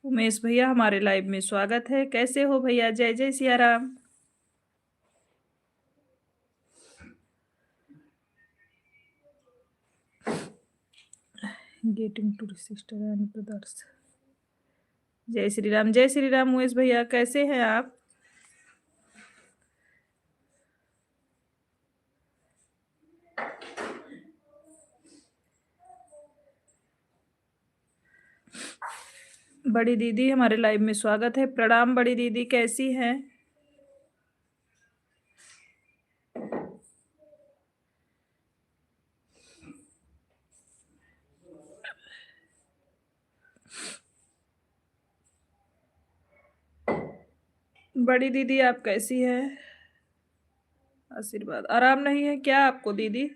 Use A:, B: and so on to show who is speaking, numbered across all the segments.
A: उमेश भैया हमारे लाइव में स्वागत है। कैसे हो भैया? जय जय Siya Ram. Getting to sister and brothers. जय श्री राम, जय श्री राम। उमेश भैया कैसे हैं आप? बड़ी दीदी हमारे लाइव में स्वागत है। प्रणाम बड़ी दीदी, कैसी हैं? बड़ी दीदी आप कैसी है? आशीर्वाद। आराम नहीं है क्या आपको दीदी?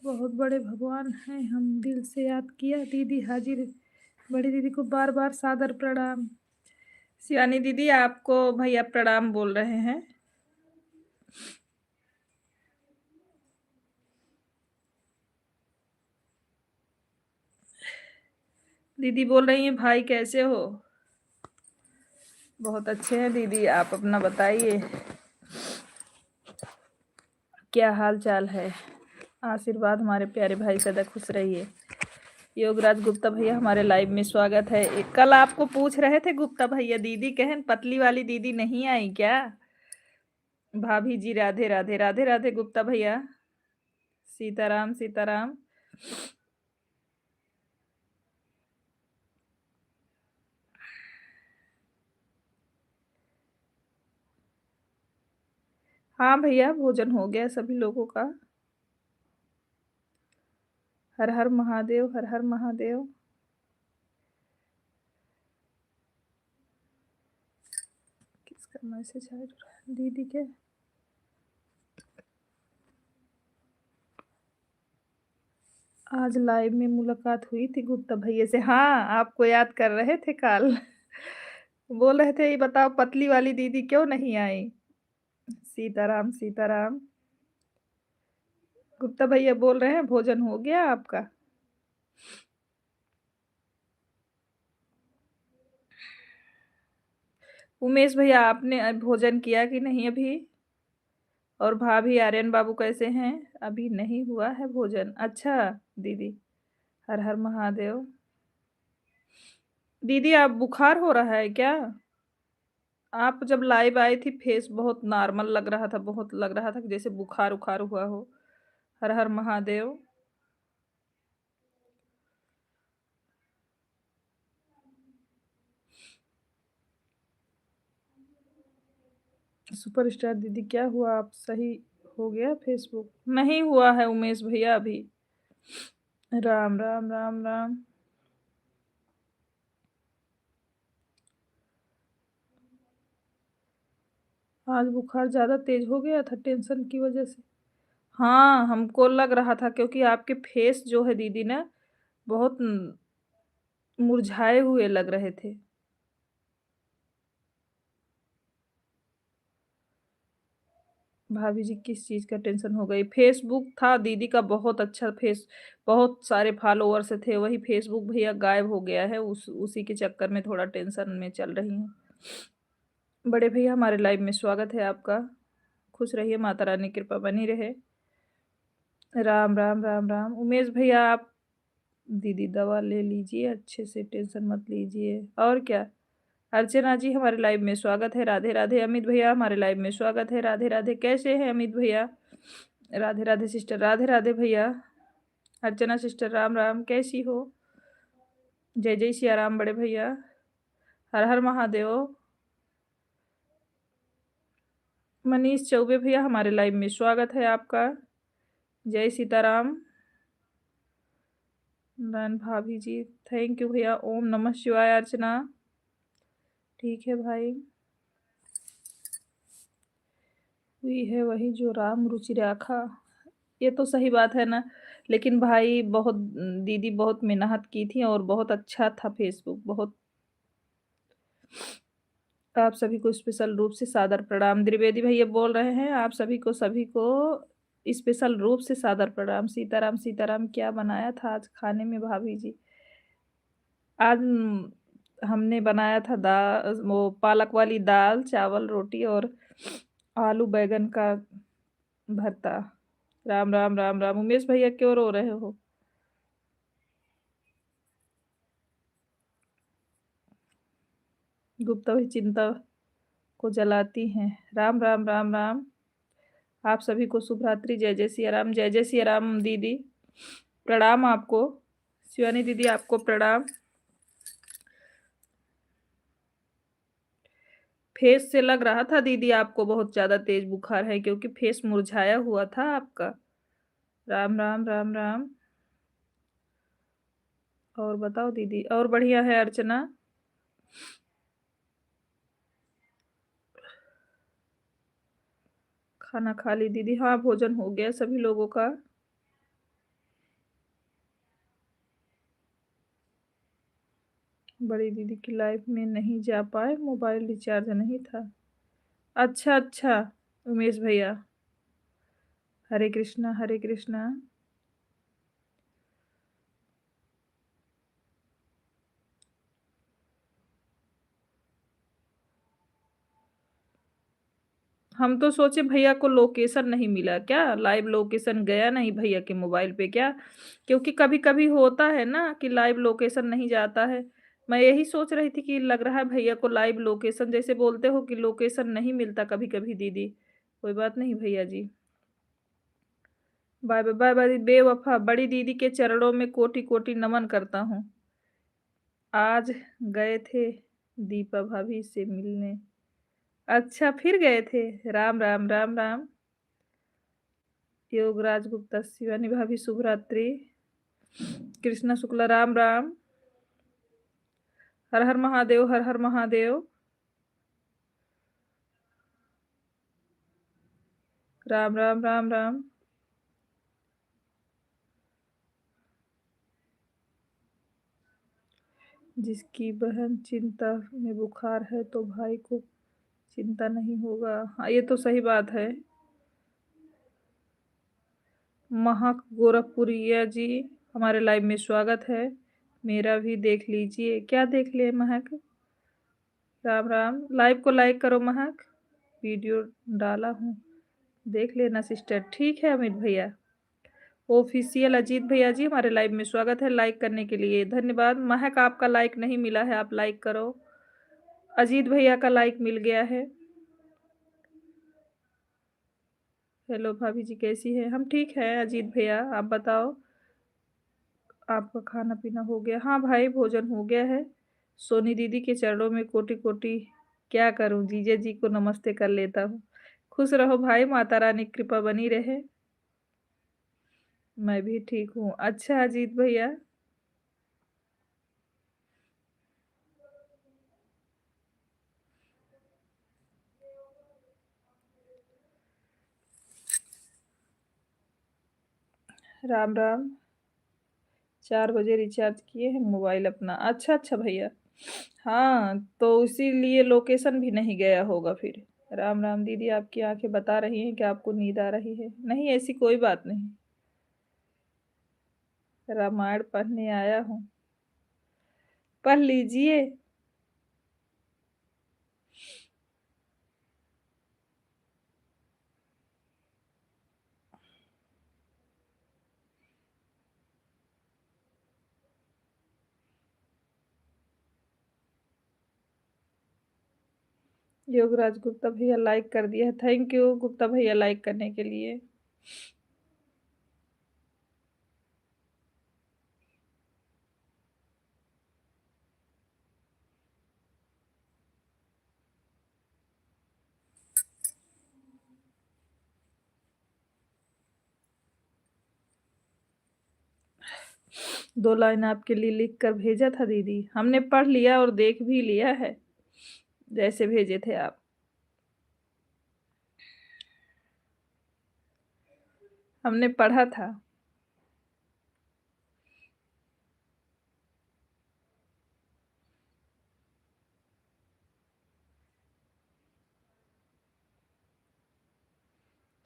A: बहुत बड़े भगवान हैं, हम दिल से याद किया दीदी हाजिर। बड़ी दीदी को बार बार सादर प्रणाम। सियानी दीदी आपको भैया प्रणाम बोल रहे हैं। दीदी बोल रही हैं भाई कैसे हो? बहुत अच्छे हैं दीदी, आप अपना बताइए, क्या हाल चाल है? आशीर्वाद हमारे प्यारे भाई सदा खुश रहिए। योगराज गुप्ता भैया हमारे लाइव में स्वागत है। कल आपको पूछ रहे थे गुप्ता भैया, दीदी कहन पतली वाली दीदी नहीं आई क्या? भाभी जी राधे राधे। राधे राधे गुप्ता भैया। सीताराम सीताराम। हाँ भैया, भोजन हो गया सभी लोगों का। हर हर महादेव, हर हर महादेव। किसका मैसेज है दीदी के? आज लाइव में मुलाकात हुई थी गुप्ता भैया से। हाँ, आपको याद कर रहे थे कल। बोल रहे थे ये बताओ पतली वाली दीदी क्यों नहीं आई? सीताराम सीताराम। गुप्ता भैया बोल रहे हैं भोजन हो गया आपका? उमेश भैया आपने भोजन किया कि नहीं अभी? और भाभी आर्यन बाबू कैसे हैं? अभी नहीं हुआ है भोजन। अच्छा दीदी, हर हर महादेव। दीदी आप बुखार हो रहा है क्या? आप जब लाइव आई थी फेस बहुत नॉर्मल लग रहा था, बहुत लग रहा था कि जैसे बुखार उखार हुआ हो। हर हर महादेव। सुपरस्टार दीदी क्या हुआ? आप सही हो गया फेसबुक? नहीं हुआ है उमेश भैया अभी। राम राम राम राम। आज बुखार ज्यादा तेज हो गया था टेंशन की वजह से। हाँ हमको लग रहा था क्योंकि आपके फेस जो है दीदी ना बहुत मुरझाए हुए लग रहे थे। भाभी जी किस चीज का टेंशन हो गई? फेसबुक था दीदी का बहुत अच्छा फेस, बहुत सारे फॉलोअर्स थे, वही फेसबुक भैया गायब हो गया है, उसी के चक्कर में थोड़ा टेंशन में चल रही हूँ। बड़े भैया हमारे लाइव में स्वागत है आपका। खुश रहिए, माता रानी कृपा बनी रहे। राम राम राम राम। उमेश भैया आप दीदी दवा ले लीजिए अच्छे से, टेंशन मत लीजिए। और क्या? अर्चना जी हमारे लाइव में स्वागत है। राधे राधे। अमित भैया हमारे लाइव में स्वागत है। राधे राधे। कैसे हैं अमित भैया? राधे राधे सिस्टर। राधे राधे भैया। अर्चना सिस्टर राम राम, कैसी हो? जय जय सिया राम बड़े भैया। हर हर महादेव। मनीष चौबे भैया हमारे लाइव में स्वागत है आपका। जय सीताराम। नारायण भाभी जी थैंक यू भैया। ओम नमः शिवाय। अर्चना ठीक है भाई। हुई है वही जो राम रुचि राखा। ये तो सही बात है ना, लेकिन भाई बहुत दीदी बहुत मेहनत की थी और बहुत अच्छा था फेसबुक, बहुत आप सभी को स्पेशल रूप से सादर प्रणाम। द्विवेदी भैया बोल रहे हैं आप सभी को स्पेशल रूप से सादर प्रणाम। सीताराम, सीताराम क्या बनाया था आज खाने में भाभी जी? आज हमने बनाया था वो पालक वाली दाल, चावल, रोटी और आलू बैंगन का भरता। राम, राम, राम, राम। उमेश भैया क्यों रो रहे हो? गुप्ता भाई चिंता को जलाती हैं। राम, राम, राम, राम। आप सभी को शुभ रात्रि। जय जय सिया राम, जय जय सिया राम दीदी। प्रणाम आपको। शिवानी दीदी आपको प्रणाम। फेस से लग रहा था दीदी आपको बहुत ज़्यादा तेज बुखार है क्योंकि फेस मुरझाया हुआ था आपका। राम, राम, राम, राम। और बताओ दीदी, और बढ़िया है अर्चना? खाना खा ली दीदी? हाँ, भोजन हो गया सभी लोगों का। बड़ी दीदी की लाइफ में नहीं जा पाए, मोबाइल रिचार्ज नहीं था। अच्छा, अच्छा। उमेश भैया, हरे कृष्णा, हरे कृष्णा। हम तो सोचे भैया को लोकेशन नहीं मिला क्या? लाइव लोकेशन गया नहीं भैया के मोबाइल पे क्या? क्योंकि कभी-कभी होता है ना कि लाइव लोकेशन नहीं जाता है। मैं यही सोच रही थी कि लग रहा है भैया को लाइव लोकेशन जैसे बोलते हो कि लोकेशन नहीं मिलता कभी-कभी दीदी। कोई बात नहीं भैया जी। Bye bye bye bye Bewafa बड़ी दीदी के चरणों में कोटि-कोटि नमन करता हूँ। आज गए थे दीपा भाभी से मिलने। अच्छा फिर गए थे? राम, राम, राम, राम। योगराज गुप्ता, शिवानी भाभी शुभ रात्रि। कृष्णा शुक्ला राम, राम। हर हर महादेव, हर हर महादेव। राम, राम, राम, राम। जिसकी बहन चिंता में बुखार है तो भाई को चिंता नहीं होगा। हाँ, ये तो सही बात है। महक गोरखपुरिया जी, हमारे लाइव में स्वागत है। मेरा भी देख लीजिए। क्या देख ले महक? राम, राम। लाइव को लाइक करो महक। वीडियो डाला हूँ, देख लेना सिस्टर। ठीक है अमित भैया। ऑफिशियल अजीत भैया जी, हमारे लाइव में स्वागत है। लाइक करने के लिए धन्यवाद। महक आपका लाइक नहीं मिला है, आप लाइक करो। अजीत भैया का लाइक मिल गया है। हेलो भाभी जी कैसी है? हम ठीक है अजीत भैया, आप बताओ। आपका खाना पीना हो गया? हाँ भाई, भोजन हो गया है। सोनी दीदी के चरणों में कोटि कोटि क्या करूं, जीजा जी को नमस्ते कर लेता हूँ। खुश रहो भाई, माता रानी की कृपा बनी रहे। मैं भी ठीक हूँ। अच्छा अजीत भैया, राम राम। 4 बजे रिचार्ज किए हैं मोबाइल अपना। अच्छा अच्छा भैया। हाँ, तो इसीलिए लोकेशन भी नहीं गया होगा फिर। राम राम दीदी, आपकी आंखें बता रही हैं कि आपको नींद आ रही है। नहीं, ऐसी कोई बात नहीं। रामायण पढ़ने आया हूँ। पढ़ लीजिए। योगराज गुप्ता भैया लाइक कर दिया है। थैंक यू गुप्ता भैया लाइक करने के लिए। दो लाइन आपके लिए लिख कर भेजा था दीदी, हमने पढ़ लिया और देख भी लिया है जैसे भेजे थे आप। हमने पढ़ा था।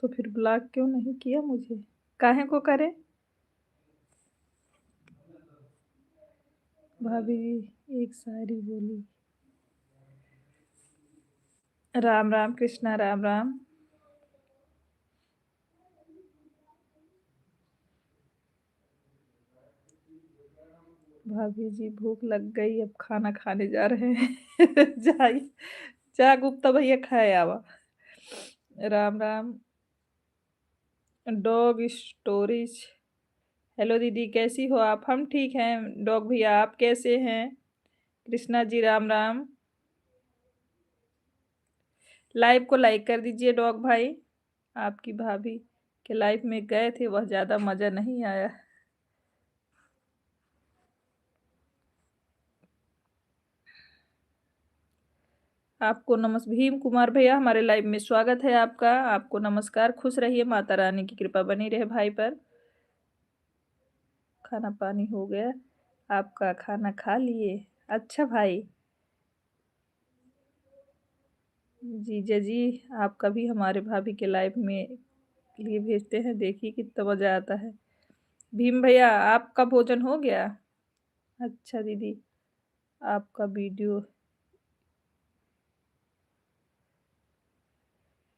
A: तो फिर ब्लॉक क्यों नहीं किया मुझे? काहे को करे? भाभी जी एक शायरी बोली। राम राम कृष्णा, राम राम। भाभी जी भूख लग गई, अब खाना खाने जा रहे हैं। जाइए, जा गुप्ता भैया खाए आवा। Ram Ram. Dog stories. Hello दीदी, कैसी हो आप? हम ठीक हैं डॉग भैया, आप कैसे हैं? कृष्णा जी राम राम। लाइव को लाइक कर दीजिए डॉग भाई। आपकी भाभी के लाइफ में गए थे, वह ज़्यादा मज़ा नहीं आया। आपको भीम कुमार भैया हमारे लाइव में स्वागत है आपका। आपको नमस्कार, खुश रहिए, माता रानी की कृपा बनी रहे भाई पर। खाना पानी हो गया? आपका खाना खा लिए? अच्छा भाई। जीजा जी, आपका भी हमारे भाभी के लाइव में लिए भेजते हैं, देखिए कितना मज़ा आता है। भीम भैया आपका भोजन हो गया? अच्छा दीदी, आपका वीडियो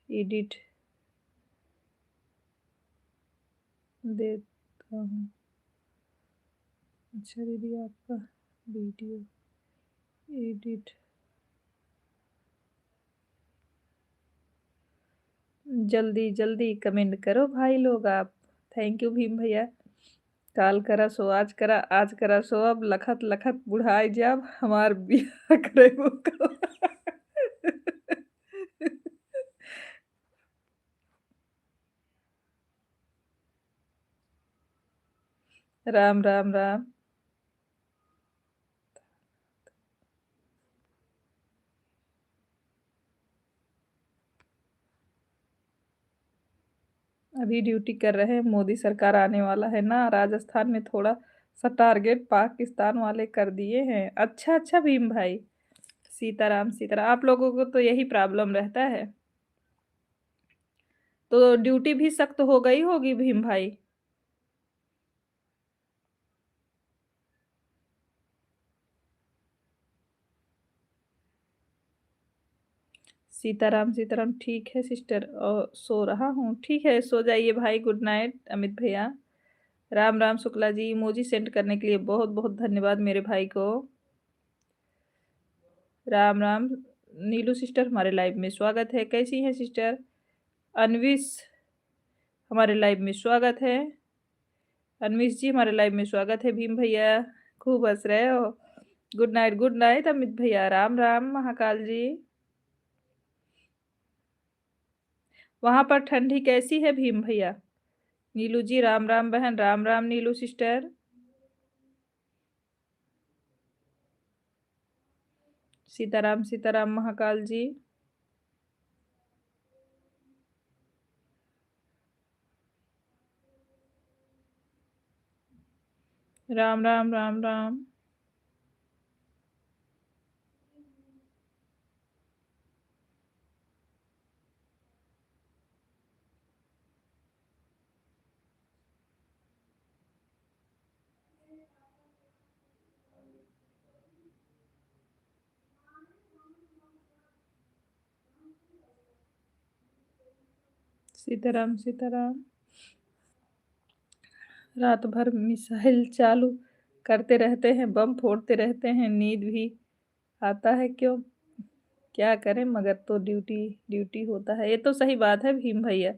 A: एडिट देता हूँ। अच्छा दीदी, आपका वीडियो एडिट जल्दी जल्दी कमेंट करो भाई लोग आप। थैंक यू भीम भैया। काल करा सो आज करा, आज करा सो अब, लखत लखत बुढ़ाई जब हमार बियाह करे वो कब। राम राम राम। अभी ड्यूटी कर रहे हैं, मोदी सरकार आने वाला है ना, राजस्थान में थोड़ा सा टारगेट पाकिस्तान वाले कर दिए हैं। अच्छा अच्छा भीम भाई। सीताराम सीताराम, आप लोगों को तो यही प्रॉब्लम रहता है। तो ड्यूटी भी सख्त हो गई होगी भीम भाई। सीताराम सीताराम, ठीक है सिस्टर, और सो रहा हूँ, ठीक है सो जाइए भाई, गुड नाइट अमित भैया। राम राम शुक्ला जी, इमोजी सेंड करने के लिए बहुत बहुत धन्यवाद मेरे भाई को। राम राम। नीलू सिस्टर हमारे लाइव में स्वागत है, कैसी हैं सिस्टर? अनविश हमारे लाइव में स्वागत है। अनविश जी हमारे लाइव में स्वागत है। भीम भैया खूब हंस रहे हो। गुड नाइट अमित भैया, राम राम महाकाल जी। वहां पर ठंडी कैसी है भीम भैया? नीलू जी राम राम बहन, राम राम नीलू सिस्टर। सीताराम सीताराम महाकाल जी। राम राम राम राम। सीताराम सीताराम। रात भर मिसाइल चालू करते रहते हैं, बम फोड़ते रहते हैं, नींद भी आता है क्यों? क्या करें, मगर तो ड्यूटी ड्यूटी होता है, ये तो सही बात है भीम भैया।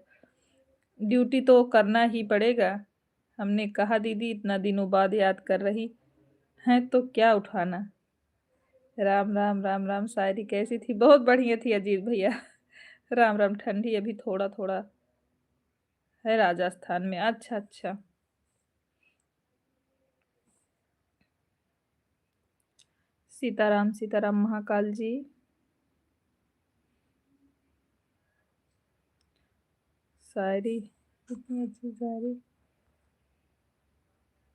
A: ड्यूटी तो करना ही पड़ेगा। हमने कहा दीदी इतना दिनों बाद याद कर रही हैं तो क्या उठाना। राम राम राम राम, शायरी कैसी थी? बहुत बढ़िया थी अजीत भैया। राम राम। ठंडी अभी थोड़ा थोड़ा है राजस्थान में। अच्छा अच्छा। सीताराम सीताराम महाकाल जी। शायरी इतनी अच्छी साड़ी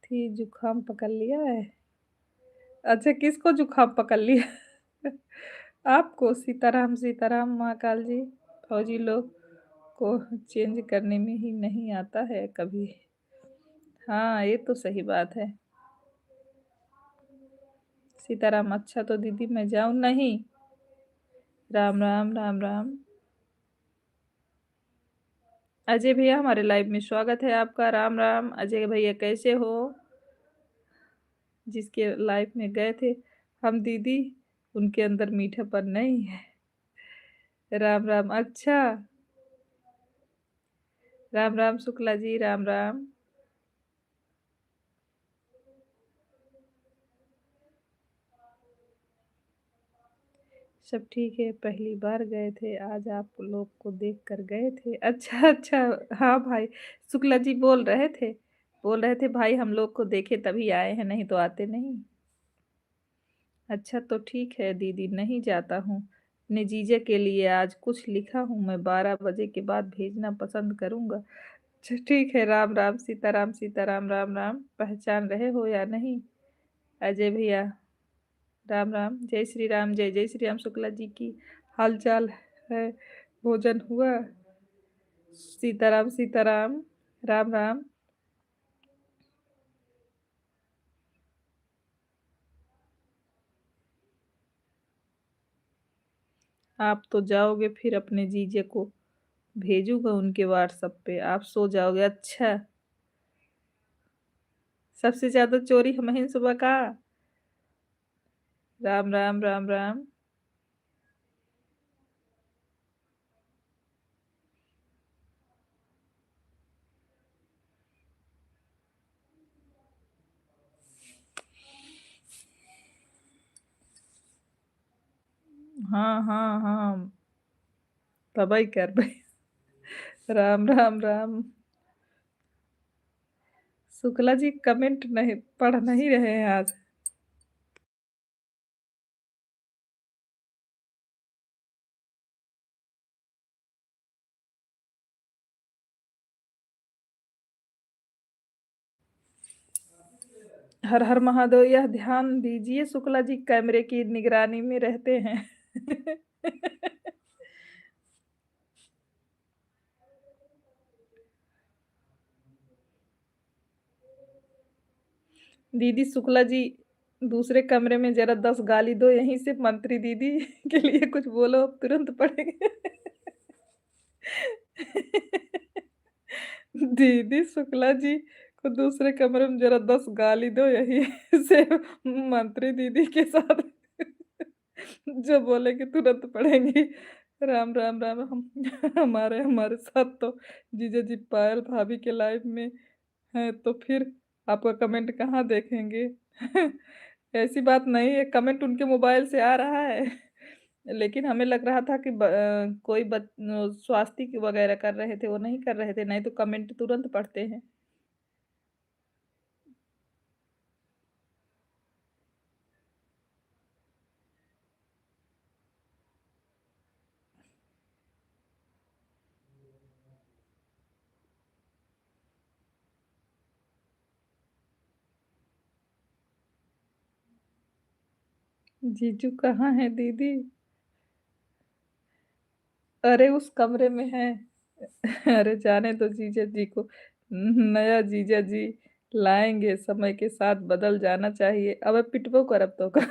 A: थी, जुकाम पकड़ लिया है। अच्छा, किसको जुकाम पकड़ लिया? आपको? सीताराम सीताराम, महाकाल जी। फौजी लोग को चेंज करने में ही नहीं आता है कभी। हाँ, ये तो सही बात है। सीताराम। अच्छा तो दीदी मैं जाऊं? नहीं। राम राम राम राम। अजय भैया, हमारे लाइव में स्वागत है आपका। राम राम अजय भैया, कैसे हो? जिसके लाइफ में गए थे हम दीदी, उनके अंदर मीठापन नहीं है। राम राम। अच्छा। राम राम शुक्ला जी, राम राम। सब ठीक है, पहली बार गए थे, आज आप लोग को देख कर गए थे। अच्छा अच्छा। हाँ भाई, शुक्ला जी बोल रहे थे भाई, हम लोग को देखे तभी आए हैं, नहीं तो आते नहीं। अच्छा तो ठीक है दीदी, नहीं जाता हूँ। अपने जीजा के लिए आज कुछ लिखा हूँ, मैं 12 बजे के बाद भेजना पसंद करूँगा। अच्छा ठीक है। राम राम सीताराम सीताराम, राम राम। पहचान रहे हो या नहीं अजय भैया? राम राम, जय श्री राम, जय जय श्री राम। शुक्ला जी की हाल चाल है? भोजन हुआ? सीताराम सीताराम, राम राम। आप तो जाओगे, फिर अपने जीजे को भेजूंगा उनके व्हाट्सएप पे, आप सो जाओगे। अच्छा। सबसे ज्यादा चोरी हम ही सुबह का। राम राम राम राम। हाँ हाँ हाँ, तबाही कर भाई। राम राम राम। शुक्ला जी कमेंट नहीं पढ़ नहीं रहे हैं आज। हर हर महादेव, यह ध्यान दीजिए शुक्ला जी कैमरे की निगरानी में रहते हैं। दीदी शुक्ला जी, दूसरे कमरे में जरा 10 गाली दो, यहीं से मंत्री दीदी के लिए कुछ बोलो, अब तुरंत पड़ेंगे। दीदी शुक्ला जी को दूसरे कमरे में जरा 10 गाली दो, यहीं से मंत्री दीदी के साथ जो बोलेगी तुरंत पड़ेंगी। राम राम राम। हम हमारे हमारे साथ तो जीजा जी पायल भाभी के लाइव में हैं, तो फिर आपका कमेंट कहाँ देखेंगे? ऐसी बात नहीं है, कमेंट उनके मोबाइल से आ रहा है। लेकिन हमें लग रहा था कि कोई स्वास्थ्य की वगैरह कर रहे थे, वो नहीं कर रहे थे, नहीं तो कमेंट तुरंत पढ़ते हैं। जीजू कहाँ है दीदी? अरे उस कमरे में है। अरे जाने दो जीजा जी को, नया जीजा जी लाएंगे, समय के साथ बदल जाना चाहिए। अब पिटबो करब तो का।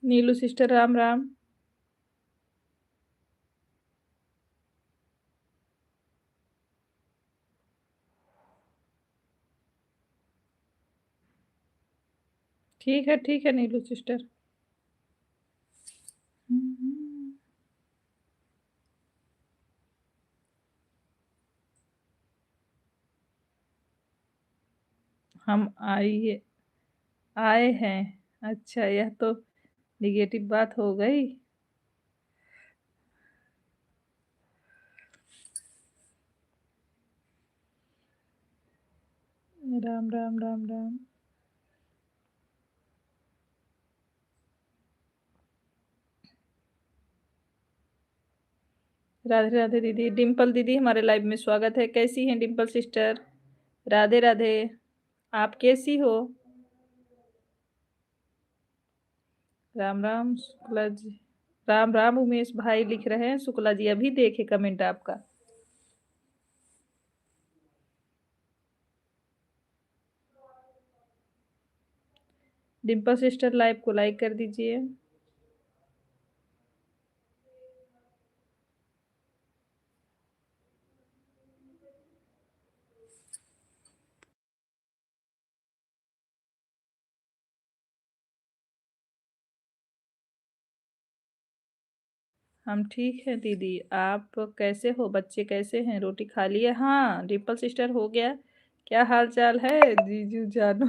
A: नीलू सिस्टर, राम राम। ठीक है नीलू सिस्टर। हम आइए आए हैं। अच्छा, यह तो नेगेटिव बात हो गई। राम राम राम राम। राधे राधे दीदी। डिम्पल दीदी हमारे लाइव में स्वागत है। कैसी हैं डिम्पल सिस्टर? राधे राधे। आप कैसी हो? राम राम शुक्ला जी। राम राम उमेश भाई लिख रहे हैं। शुक्ला जी अभी देखे कमेंट आपका। डिम्पल सिस्टर लाइव को लाइक कर दीजिए। हम ठीक हैं दीदी। आप कैसे हो? बच्चे कैसे हैं? रोटी खा लिए? हाँ डिम्पल सिस्टर हो गया। क्या हाल चाल है जीजू जानू?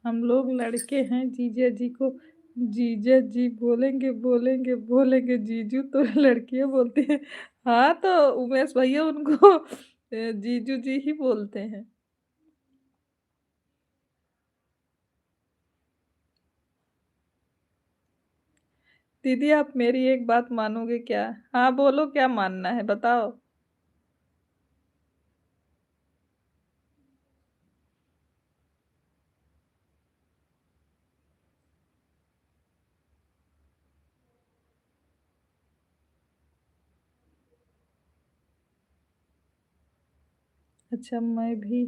A: हम लोग लड़के हैं जीजा जी को। जीजा जी बोलेंगे बोलेंगे बोलेंगे, जीजू तो लड़कियां बोलती हैं। हाँ तो उमेश भैया उनको जीजू जी ही बोलते हैं। दीदी आप मेरी एक बात मानोगे क्या? हाँ बोलो, क्या मानना है बताओ। अच्छा मैं भी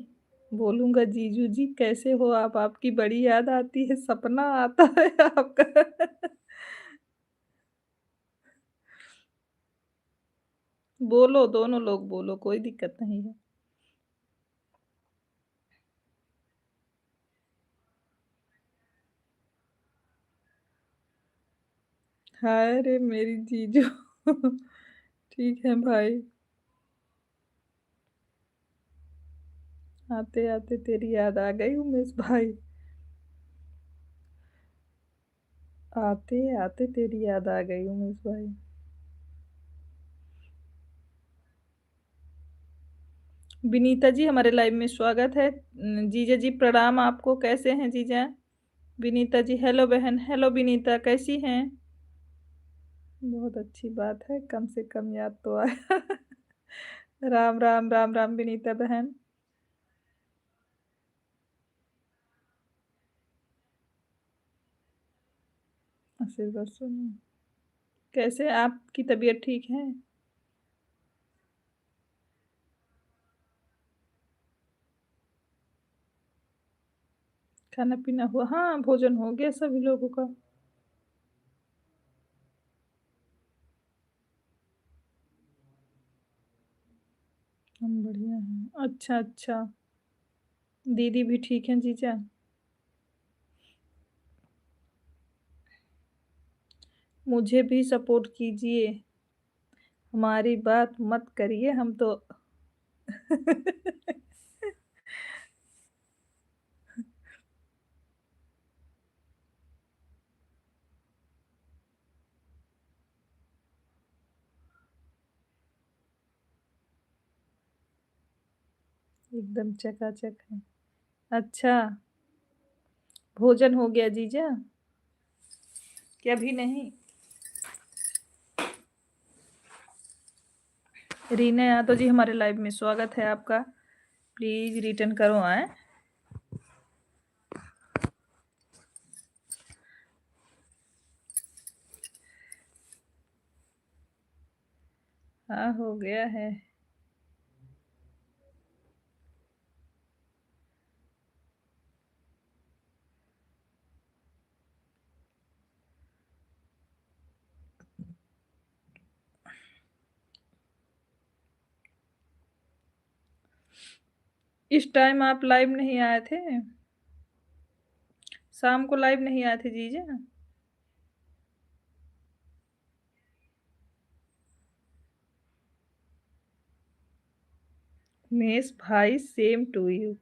A: बोलूंगा जीजू जी कैसे हो आप? आपकी बड़ी याद आती है, सपना आता है आपका। बोलो, दोनों लोग बोलो, कोई दिक्कत नहीं है। हाय रे मेरी जीजू। ठीक है भाई। आते आते तेरी याद आ गई उमेश भाई। आते आते तेरी याद आ गई उमेश भाई। विनीता जी हमारे लाइव में स्वागत है। जीजा जी प्रणाम आपको। कैसे हैं जीजा? विनीता जी हेलो बहन। हेलो विनीता कैसी हैं? बहुत अच्छी बात है, कम से कम याद तो आया। राम राम राम राम विनीता बहन। आशीर्वाद सुनिए। कैसे आपकी तबीयत ठीक है? खाना पीना हुआ? हाँ भोजन हो गया सभी लोगों का। हम बढ़िया हैं। अच्छा अच्छा। दीदी भी ठीक है जीजा? मुझे भी सपोर्ट कीजिए। हमारी बात मत करिए हम तो। एकदम चकाचक है। अच्छा। भोजन हो गया जीजा? क्या भी नहीं? रीना यादव जी हमारे लाइव में स्वागत है आपका। प्लीज रिटर्न करो आए। हाँ हो गया है। इस टाइम आप लाइव नहीं आए थे? शाम को लाइव नहीं आए थे जीजा? महेश भाई सेम टू यू।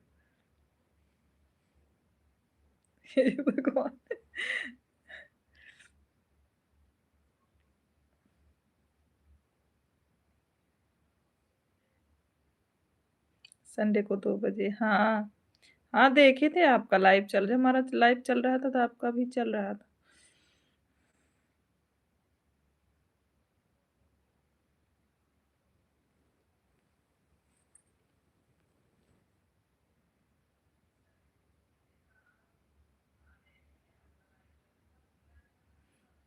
A: हे भगवान! संडे को 2 बजे, हाँ। हाँ, देखे थे आपका लाइव चल रहा, हमारा लाइव चल रहा था तो आपका भी चल रहा था।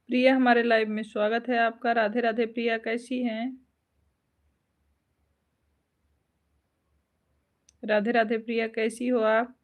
A: प्रिया हमारे लाइव में स्वागत है आपका। राधे राधे प्रिया, कैसी हैं? राधे राधे प्रिया, कैसी हो आप?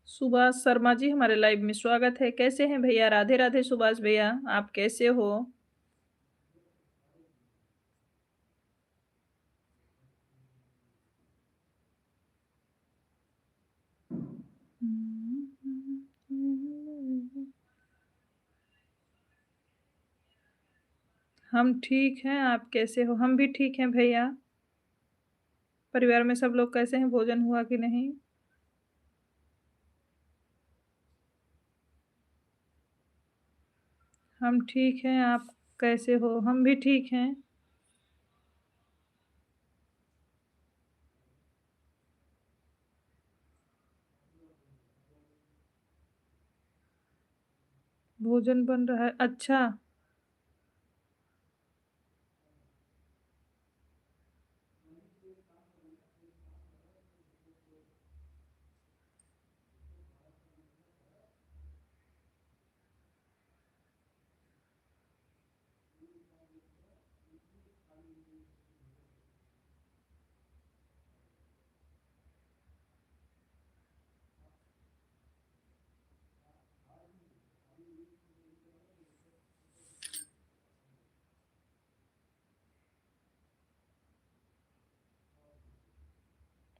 A: सुभाष शर्मा जी हमारे लाइव में स्वागत है। कैसे हैं भैया? राधे राधे सुभाष भैया, आप कैसे हो? हम ठीक हैं, आप कैसे हो? हम भी ठीक हैं भैया। परिवार में सब लोग कैसे हैं? भोजन हुआ कि नहीं? हम ठीक हैं, आप कैसे हो? हम भी ठीक हैं। भोजन बन रहा है, अच्छा।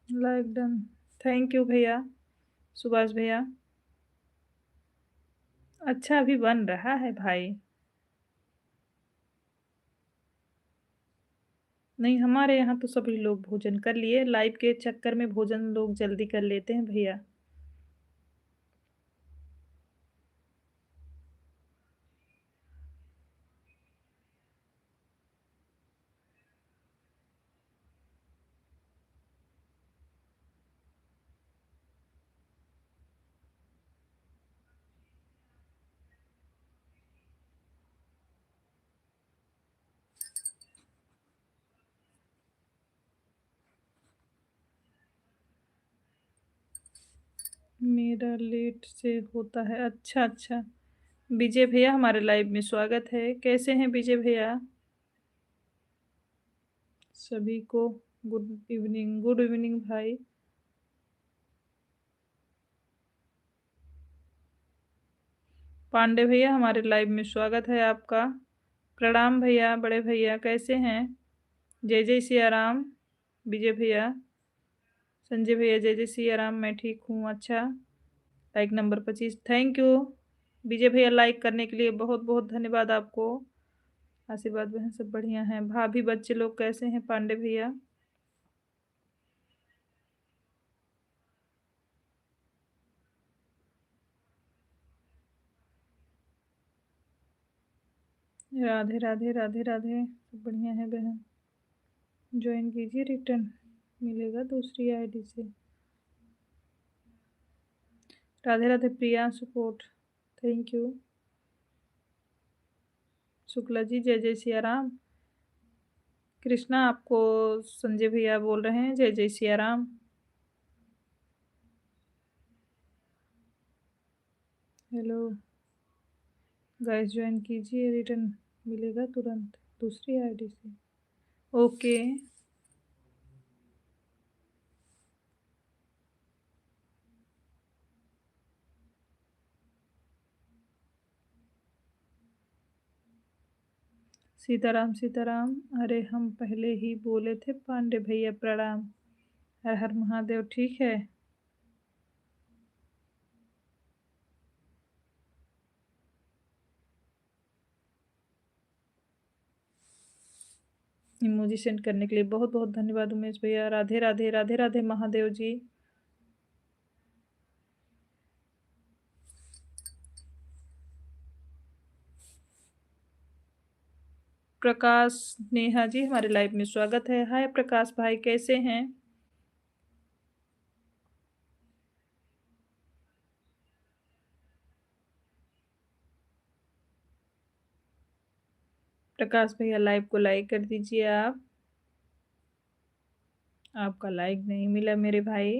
A: Like done. थैंक यू भैया, सुभाष भैया। अच्छा, अभी बन रहा है भाई। नहीं, हमारे यहाँ तो सभी लोग भोजन कर लिए। लाइव के चक्कर में भोजन लोग जल्दी कर लेते हैं भैया। मेरा लेट से होता है, अच्छा अच्छा। विजय भैया हमारे लाइव में स्वागत है। कैसे हैं विजय भैया? सभी को गुड इवनिंग। गुड इवनिंग भाई। पांडे भैया हमारे लाइव में स्वागत है आपका। प्रणाम भैया, बड़े भैया कैसे हैं? जय जय सिया राम। विजय भैया, संजय भैया, जय जय सिया राम, मैं ठीक हूँ। अच्छा, लाइक नंबर 25, थैंक यू विजय भैया, लाइक करने के लिए बहुत बहुत धन्यवाद आपको। आशीर्वाद बहन सब बढ़िया हैं। भाभी बच्चे लोग कैसे हैं पांडे भैया? राधे राधे राधे राधे, सब बढ़िया है बहन। ज्वाइन कीजिए, रिटर्न मिलेगा दूसरी आईडी से। राधे राधे प्रिया support, thank you. Shukla ji, जय जय सिया राम। कृष्णा, आपको संजय भैया बोल रहे हैं जय जय Siya Ram. Hello guys, join कीजिए, रिटर्न मिलेगा तुरंत दूसरी आईडी से। ओके। सीताराम सीताराम। अरे हम पहले ही बोले थे पांडे भैया प्रणाम। हर हर महादेव। ठीक है। इमोजी सेंड करने के लिए बहुत बहुत धन्यवाद उमेश भैया। राधे राधे राधे राधे महादेव जी। प्रकाश नेहा जी हमारे लाइव में स्वागत है। हाय प्रकाश भाई, कैसे हैं? प्रकाश भैया लाइव को लाइक कर दीजिए आप। आपका लाइक नहीं मिला मेरे भाई।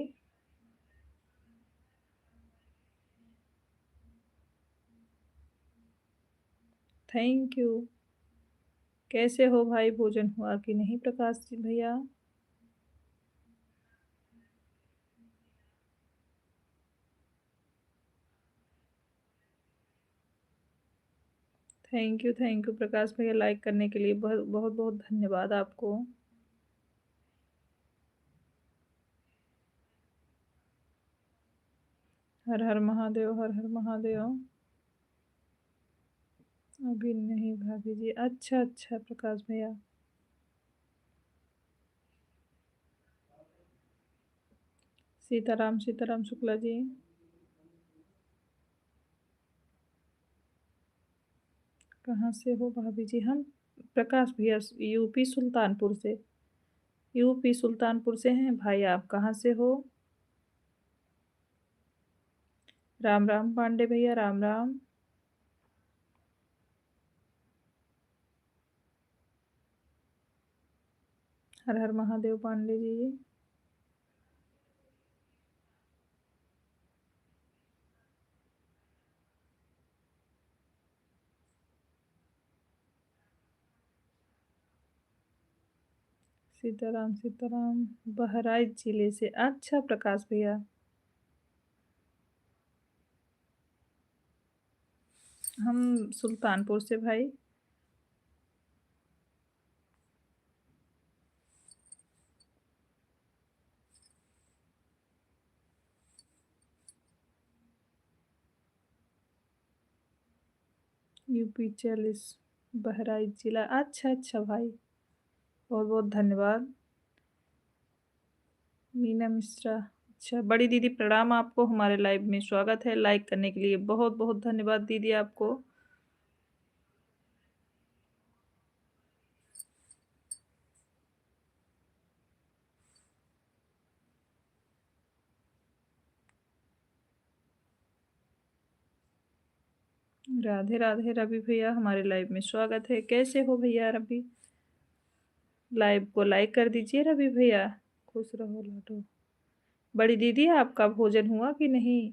A: Thank you. कैसे हो भाई, भोजन हुआ कि नहीं प्रकाश जी भैया? थैंक यू प्रकाश भैया लाइक करने के लिए बहुत बहुत बहुत धन्यवाद आपको। हर हर महादेव हर हर महादेव। अभी नहीं भाभी जी। अच्छा अच्छा प्रकाश भैया। सीताराम सीताराम शुक्ला जी। कहाँ से हो भाभी जी? हम प्रकाश भैया यूपी सुल्तानपुर से। यूपी सुल्तानपुर से हैं भाई। आप कहाँ से हो? राम राम पांडे भैया, राम राम। हर हर महादेव पांडे जी। सीताराम सीताराम। बहराइच जिले से। अच्छा प्रकाश भैया। हम सुल्तानपुर से भाई। यूपी 40। बहराइच जिला। अच्छा अच्छा भाई। बहुत बहुत धन्यवाद। मीना मिश्रा। अच्छा बड़ी दीदी प्रणाम आपको, हमारे लाइव में स्वागत है। लाइक करने के लिए बहुत बहुत धन्यवाद दीदी आपको। राधे राधे रवि भैया, हमारे लाइव में स्वागत है। कैसे हो भैया रवि? लाइव को लाइक कर दीजिए रवि भैया। खुश रहो लाडो। बड़ी दीदी आपका भोजन हुआ कि नहीं?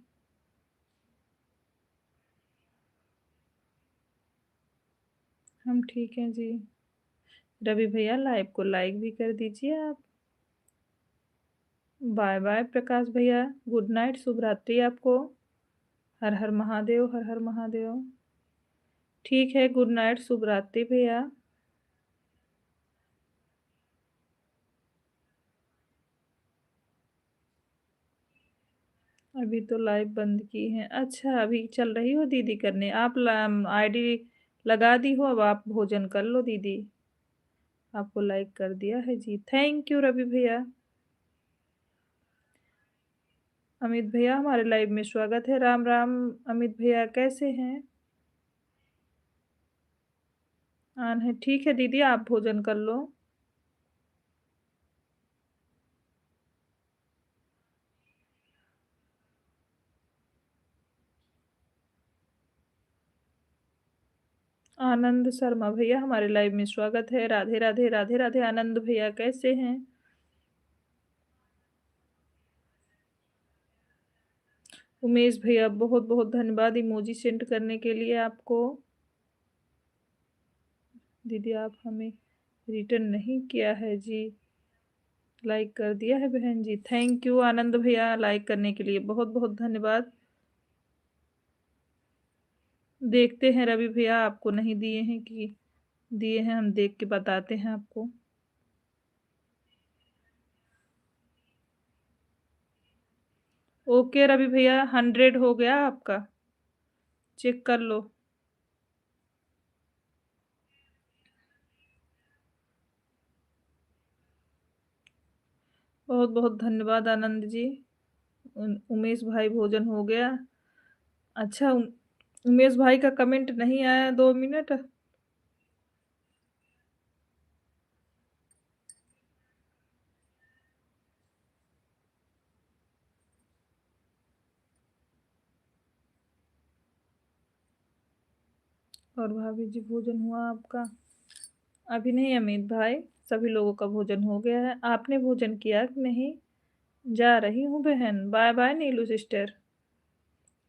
A: हम ठीक हैं जी। रवि भैया लाइव को लाइक भी कर दीजिए आप। बाय बाय प्रकाश भैया। गुड नाइट, शुभ रात्रि आपको। हर हर महादेव हर हर महादेव। ठीक है, गुड नाइट, शुभ रात्रि भैया। अभी तो लाइव बंद की है। अच्छा अभी चल रही हो दीदी करने? आप आईडी लगा दी हो, अब आप भोजन कर लो दीदी। आपको लाइक कर दिया है जी। थैंक यू रवि भैया। अमित भैया हमारे लाइव में स्वागत है। राम राम। अमित भैया कैसे हैं? आन है। ठीक है दीदी, आप भोजन कर लो। आनंद शर्मा भैया हमारे लाइव में स्वागत है। राधे राधे राधे राधे। आनंद भैया कैसे हैं? उमेश भैया बहुत बहुत धन्यवाद इमोजी सेंड करने के लिए आपको। दीदी आप हमें रिटर्न नहीं किया है जी। लाइक कर दिया है बहन जी। थैंक यू आनंद भैया, लाइक करने के लिए बहुत बहुत धन्यवाद। देखते हैं रवि भैया आपको नहीं दिए हैं कि दिए हैं, हम देख के बताते हैं आपको। ओके रवि भैया, 100 हो गया आपका, चेक कर लो। बहुत बहुत धन्यवाद आनंद जी। उमेश भाई भोजन हो गया। अच्छा उमेश भाई का कमेंट नहीं आया, 2 मिनट। और भाभी जी भोजन हुआ आपका? अभी नहीं अमित भाई, सभी लोगों का भोजन हो गया है। आपने भोजन किया कि नहीं? जा रही हूँ बहन, बाय बाय नीलू सिस्टर।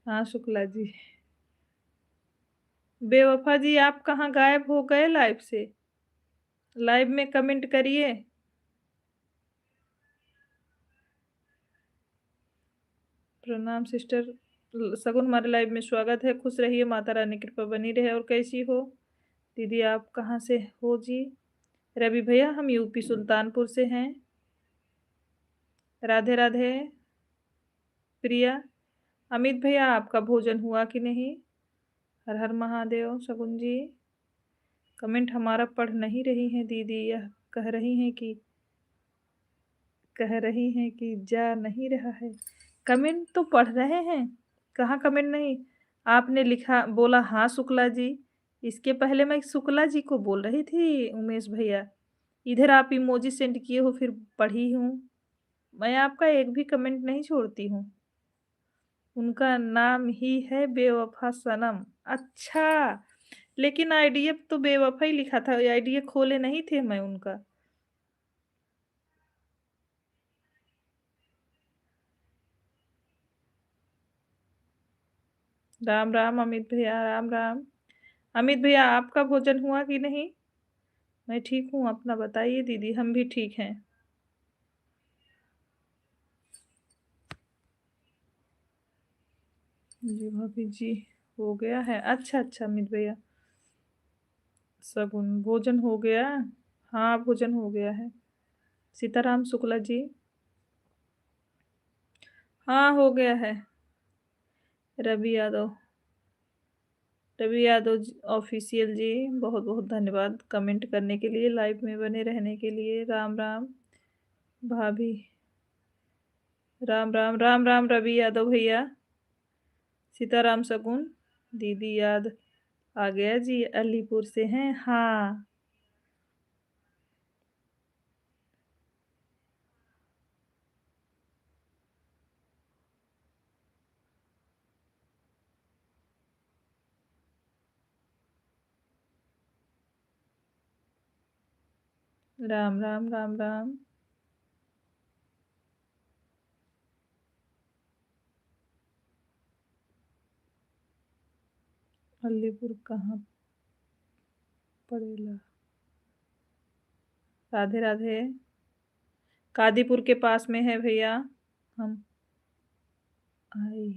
A: हाँ शुक्ला जी। बेवफा जी आप कहाँ गायब हो गए लाइव से? लाइव में कमेंट करिए। प्रणाम सिस्टर। सगुन हमारे लाइव में स्वागत है, खुश रहिए, माता रानी कृपा बनी रहे। और कैसी हो दीदी, आप कहाँ से हो जी? रवि भैया हम यूपी सुल्तानपुर से हैं। राधे राधे प्रिया। अमित भैया आपका भोजन हुआ कि नहीं? हर हर महादेव। शगुन जी कमेंट हमारा पढ़ नहीं रही हैं दीदी, यह कह रही हैं कि जा नहीं रहा है। कमेंट तो पढ़ रहे हैं, कहाँ कमेंट नहीं। आपने लिखा बोला हाँ शुक्ला जी, इसके पहले मैं शुक्ला जी को बोल रही थी उमेश भैया। इधर आप इमोजी सेंड किए हो, फिर पढ़ी हूँ। मैं आपका एक भी कमेंट नहीं छोड़ती हूँ। उनका नाम ही है बेवफा सनम। अच्छा, लेकिन आईडीएफ तो बेवफा ही लिखा था, आईडीएफ खोले नहीं थे मैं उनका। राम राम अमित भैया, राम राम। अमित भैया आपका भोजन हुआ कि नहीं? मैं ठीक हूँ, अपना बताइए दीदी, हम भी ठीक हैं। जी भाभी जी हो गया है। अच्छा अच्छा अमित भैया, सगुन भोजन हो गया। हाँ भोजन हो गया है। सीताराम शुक्ला जी। हाँ हो गया है। रवि यादव, रवि यादव ऑफिशियल जी, बहुत बहुत धन्यवाद कमेंट करने के लिए, लाइव में बने रहने के लिए। राम राम भाभी। राम राम राम राम रवि यादव भैया। सीताराम सगुन दीदी याद आ गया जी, अलीपुर से हैं हाँ। राम राम राम राम। अलीपुर कहाँ पड़ेगा? राधे राधे। कादीपुर के पास में है भैया। हम आई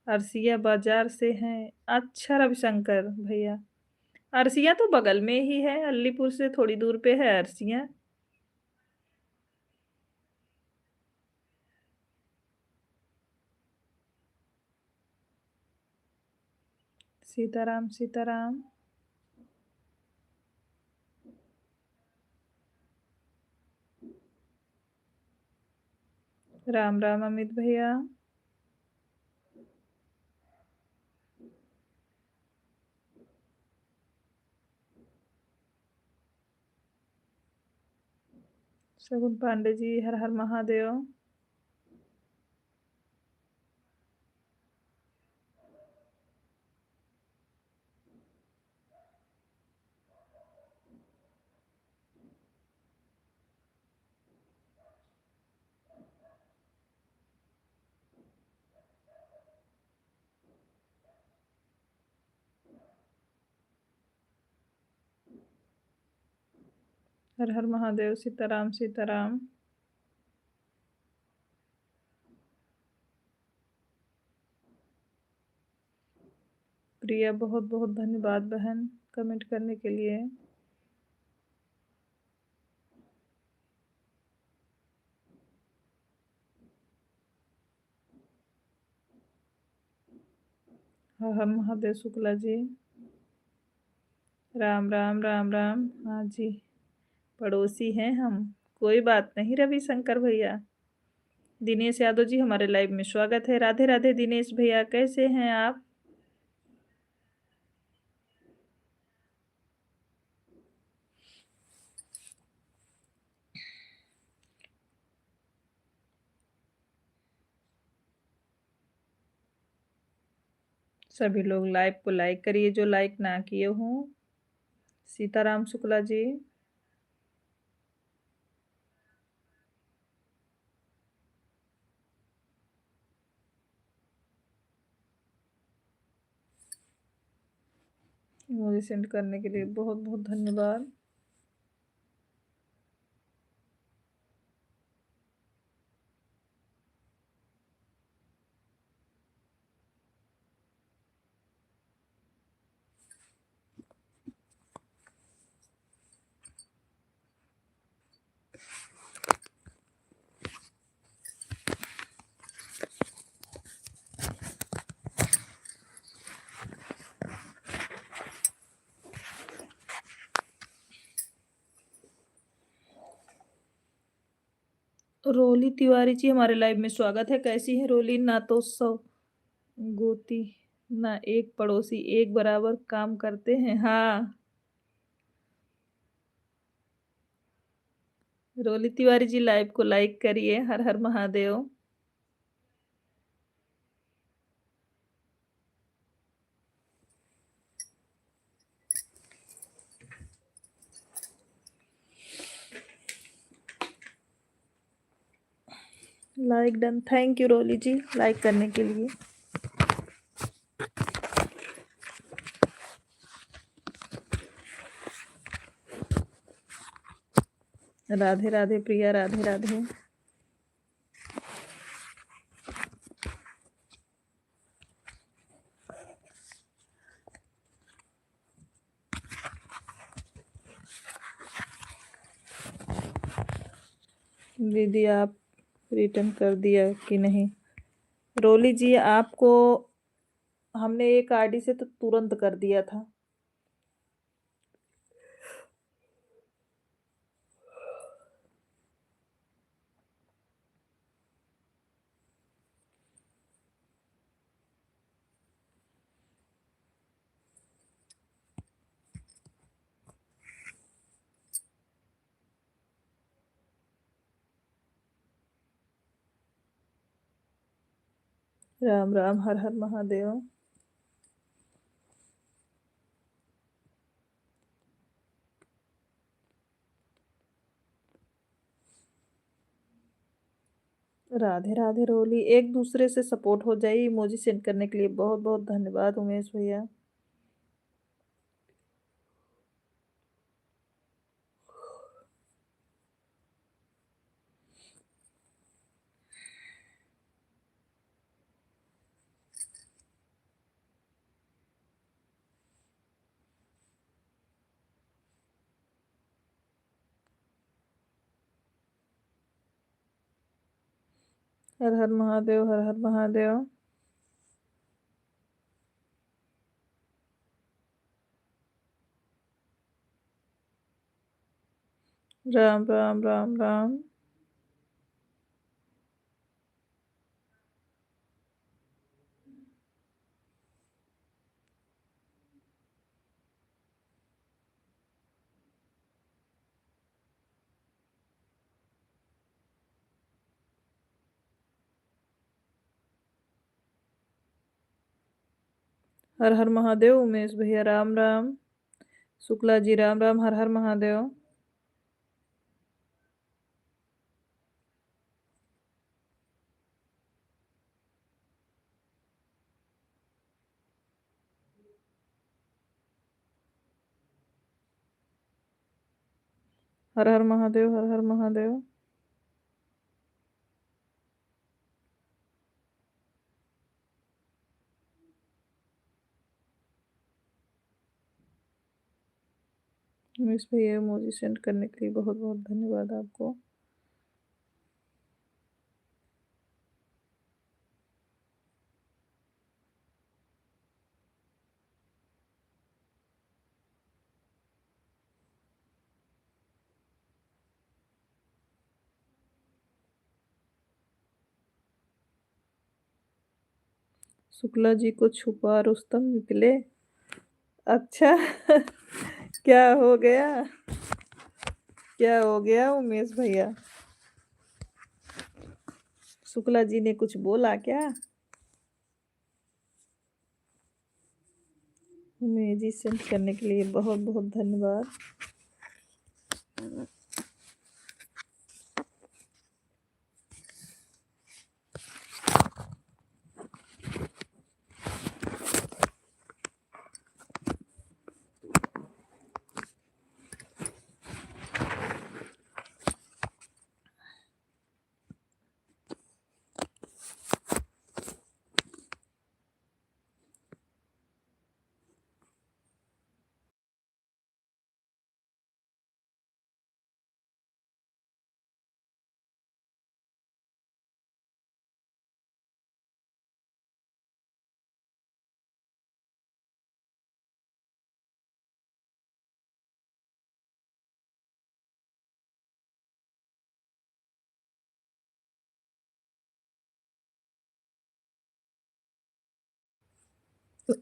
A: अरसिया बाजार से हैं। अच्छा रविशंकर भैया, अरसिया तो बगल में ही है, अलीपुर से थोड़ी दूर पे है अरसिया। सीताराम सीताराम। राम राम अमित भैया। शगुन पांडे जी हर हर महादेव। हर हर महादेव, सीताराम सीताराम। प्रिया बहुत बहुत धन्यवाद बहन कमेंट करने के लिए। हर हर महादेव शुक्ला जी। राम राम राम राम। हाँ जी, पड़ोसी हैं हम। कोई बात नहीं रविशंकर भैया। दिनेश यादव जी हमारे लाइव में स्वागत है। राधे राधे दिनेश भैया, कैसे हैं आप? सभी लोग लाइव को लाइक करिए जो लाइक ना किए हों। सीताराम शुक्ला जी। मुझे सेंड करने के लिए बहुत बहुत धन्यवाद। रोली तिवारी जी हमारे लाइव में स्वागत है। कैसी है रोली? ना तो सौ गोती ना एक पड़ोसी, एक बराबर काम करते हैं। हाँ, रोली तिवारी जी लाइव को लाइक करिए। हर हर Mahadev. Like done. Thank you Roli ji like करने के लिए। राधे राधे प्रिया, राधे राधे। दीदी आप रिटर्न कर दिया कि नहीं? रोली जी आपको हमने एक आईडी से तो तुरंत कर दिया था। राम राम, हर हर महादेव। राधे राधे रोली। एक दूसरे से सपोर्ट हो जाइए। इमोजी सेंड करने के लिए बहुत बहुत धन्यवाद उमेश भैया। हर हर महादेव, हर हर महादेव। राम राम राम राम। हर हर महादेव उमेश भैया, राम राम। शुक्ला जी राम राम, हर हर महादेव। हर हर महादेव, हर हर महादेव। मिस भैया इमोजी सेंड करने के लिए बहुत बहुत धन्यवाद आपको। शुक्ला जी को छुपा रुस्तम निकले। अच्छा। क्या हो गया? क्या हो गया उमेश भैया? शुक्ला जी ने कुछ बोला क्या? इमोजी सेंड करने के लिए बहुत बहुत धन्यवाद।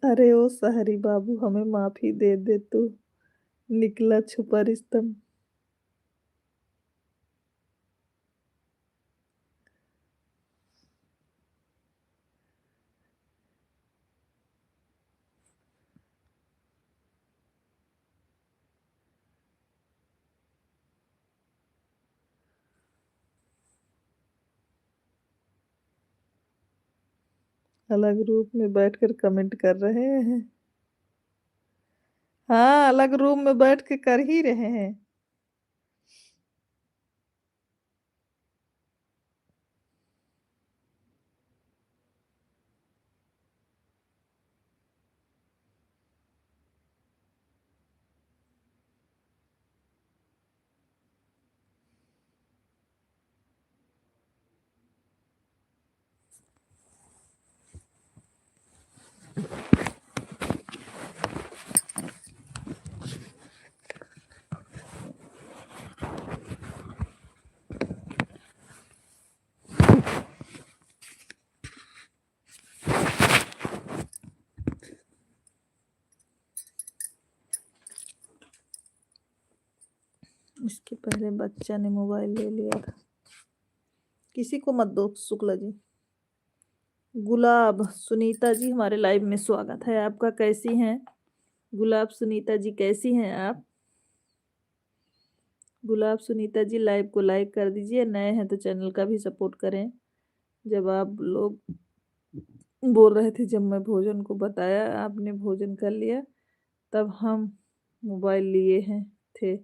A: अरे ओ सहरी बाबू, हमें माफी दे दे तू, निकला छुपा रिश्तम। अलग रूप में बैठकर कमेंट कर रहे हैं। हाँ, अलग रूम में बैठ के कर ही रहे हैं। इसके पहले बच्चा ने मोबाइल ले लिया था। किसी को मत दो शुक्ला जी। गुलाब सुनीता जी, हमारे लाइव में स्वागत है आपका। कैसी हैं गुलाब सुनीता जी? कैसी हैं आप? गुलाब सुनीता जी, लाइव को लाइक कर दीजिए। नए हैं तो चैनल का भी सपोर्ट करें। जब आप लोग बोल रहे थे, जब मैं भोजन को बताया, आपने भोजन कर लिया, तब हम मोबाइल लिए हैं थे।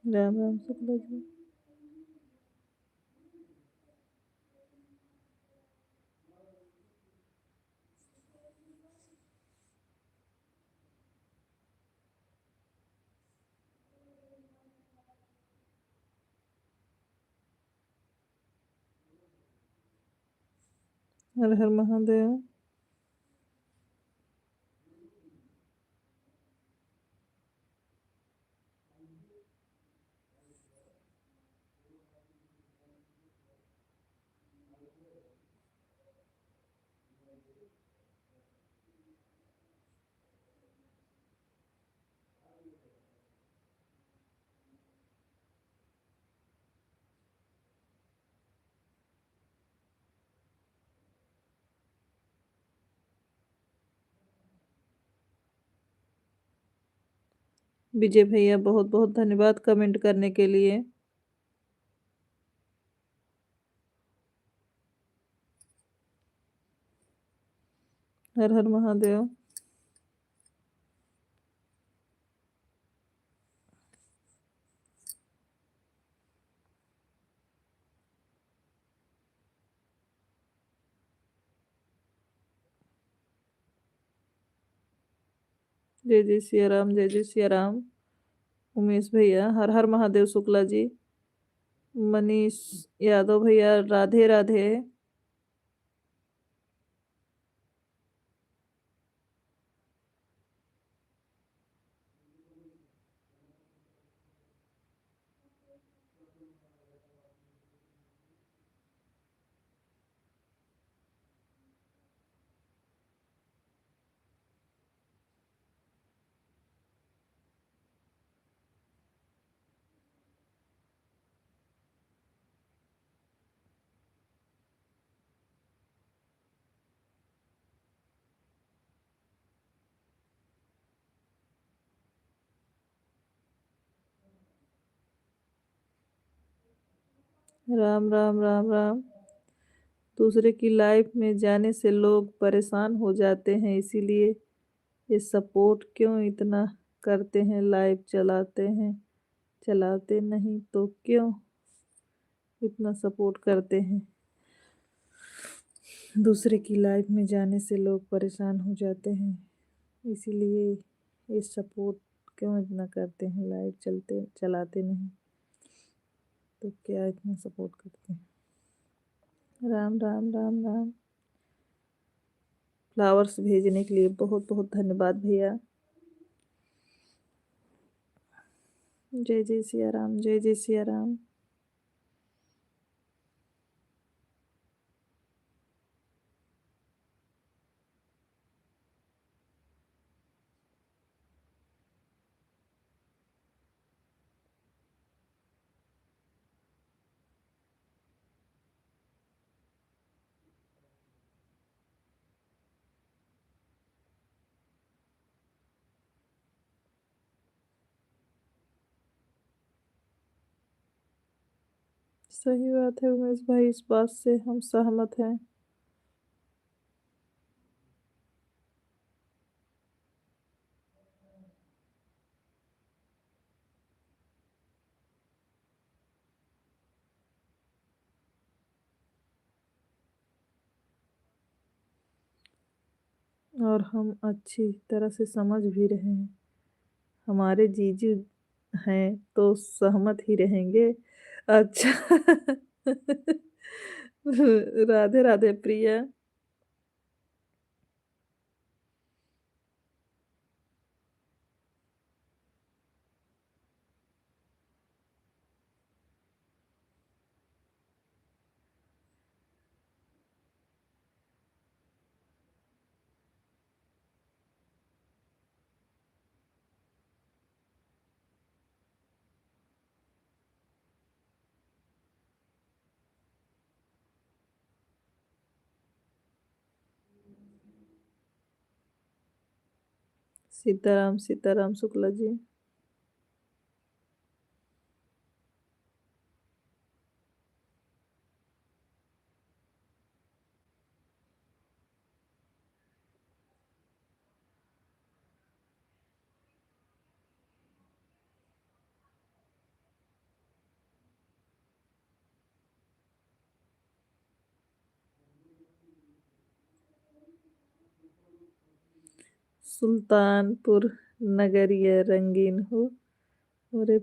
A: राम राम शुक्ला जी। हर हर महादेव। विजय भैया बहुत-बहुत धन्यवाद कमेंट करने के लिए। हर हर महादेव। जय जय सिया राम, जय जय सिया राम। उमेश भैया हर हर महादेव। शुक्ला जी, मनीष यादव भैया राधे राधे। राम राम राम राम। दूसरे की लाइफ में जाने से लोग परेशान हो जाते हैं, इसीलिए ये सपोर्ट क्यों इतना करते हैं। लाइव चलाते हैं, चलाते नहीं तो क्यों इतना सपोर्ट करते हैं। दूसरे की लाइफ में जाने से लोग परेशान हो जाते हैं, इसीलिए ये सपोर्ट क्यों इतना करते हैं। लाइव चलते चलाते नहीं तो क्या इतना सपोर्ट करते हैं। राम राम राम राम। फ्लावर्स भेजने के लिए बहुत बहुत धन्यवाद भैया। जय जय सिया राम, जय जय सिया राम। सही बात है उमेश भाई, इस बात से हम सहमत हैं। और हम अच्छी तरह से समझ भी रहे हैं। हमारे जीजू हैं तो सहमत ही रहेंगे। अच्छा। राधे राधे प्रिया। सीताराम सीताराम शुक्ला जी। सुल्तानपुर नगरिया रंगीन हो, मोरे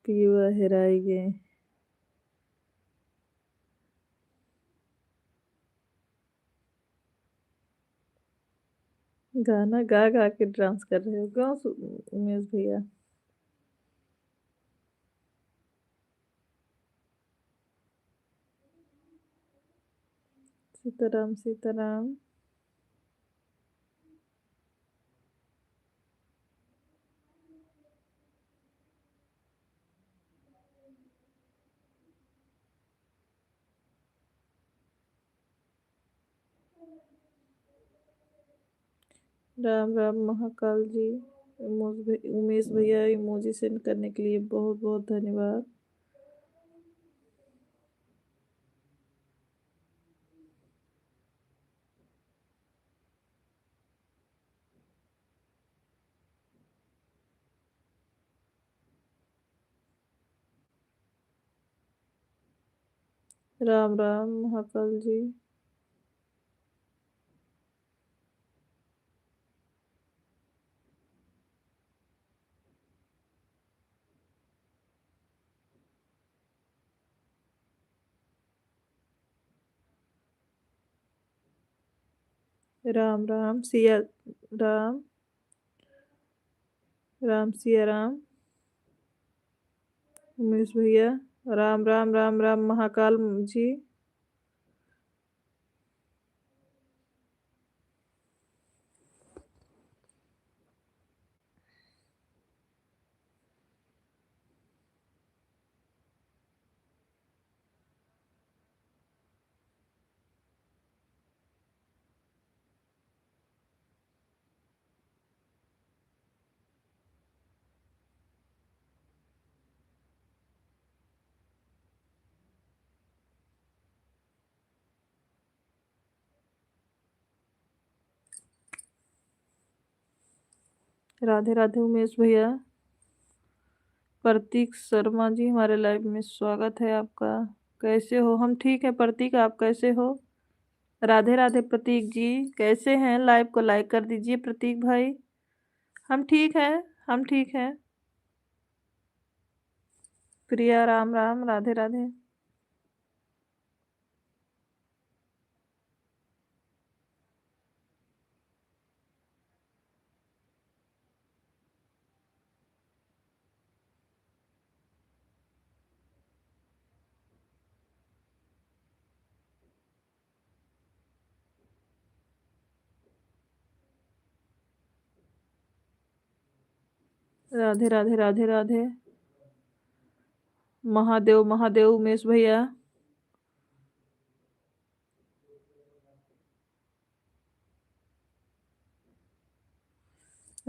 A: पियुआ हेराई गए। गाना गा गा के डांस कर रहे हो क्यों उमेश भैया। सीताराम सीताराम। राम राम महाकाल जी। उमेश भैया इमोजी सेंड करने के लिए बहुत बहुत धन्यवाद। राम राम महाकाल जी। राम राम सिया राम। राम सिया राम। उमेश भैया। राम राम राम राम महाकाल जी। राधे राधे उमेश भैया। प्रतीक शर्मा जी हमारे लाइव में स्वागत है आपका। कैसे हो? हम ठीक है प्रतीक, आप कैसे हो? राधे राधे प्रतीक जी, कैसे हैं? लाइव को लाइक कर दीजिए प्रतीक भाई। हम ठीक हैं। हम ठीक हैं। प्रिया राम राम राधे राधे। राधे राधे राधे राधे। महादेव महादेव उमेश भैया।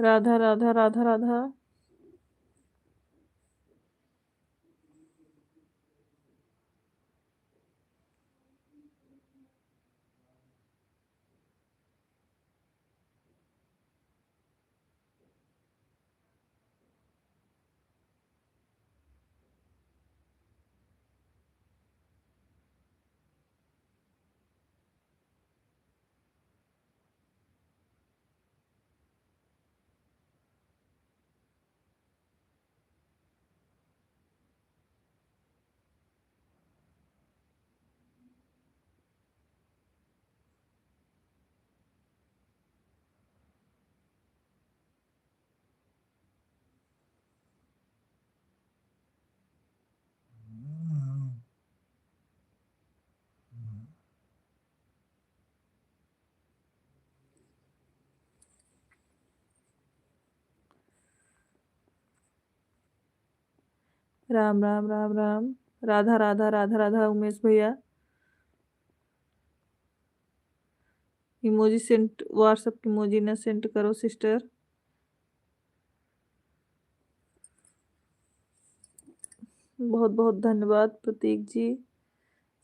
A: राधा राधा राधा राधा। राम राम राम राम। राधा राधा राधा राधा उमेश भैया। इमोजी सेंड, व्हाट्सएप की इमोजी ना सेंड करो सिस्टर। बहुत बहुत धन्यवाद प्रतीक जी।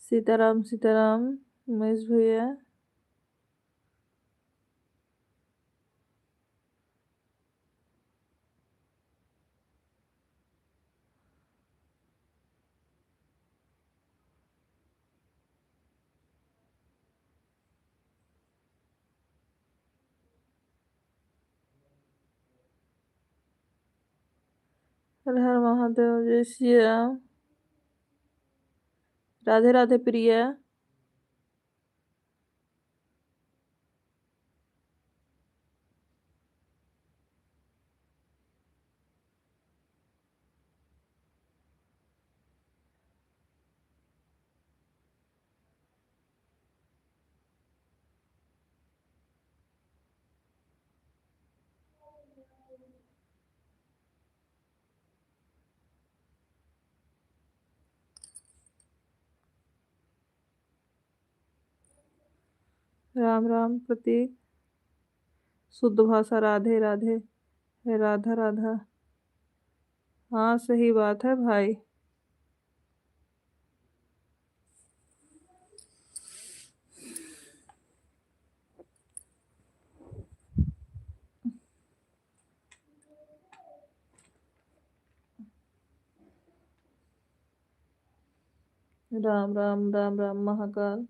A: सीताराम सीताराम उमेश भैया। हर हर महादेव, जय श्री राम। राधे राधे प्रिया। राम राम प्रतीक। शुद्ध भाषा राधे राधे। राधा राधा। हाँ सही बात है भाई। राम राम राम राम महाकाल।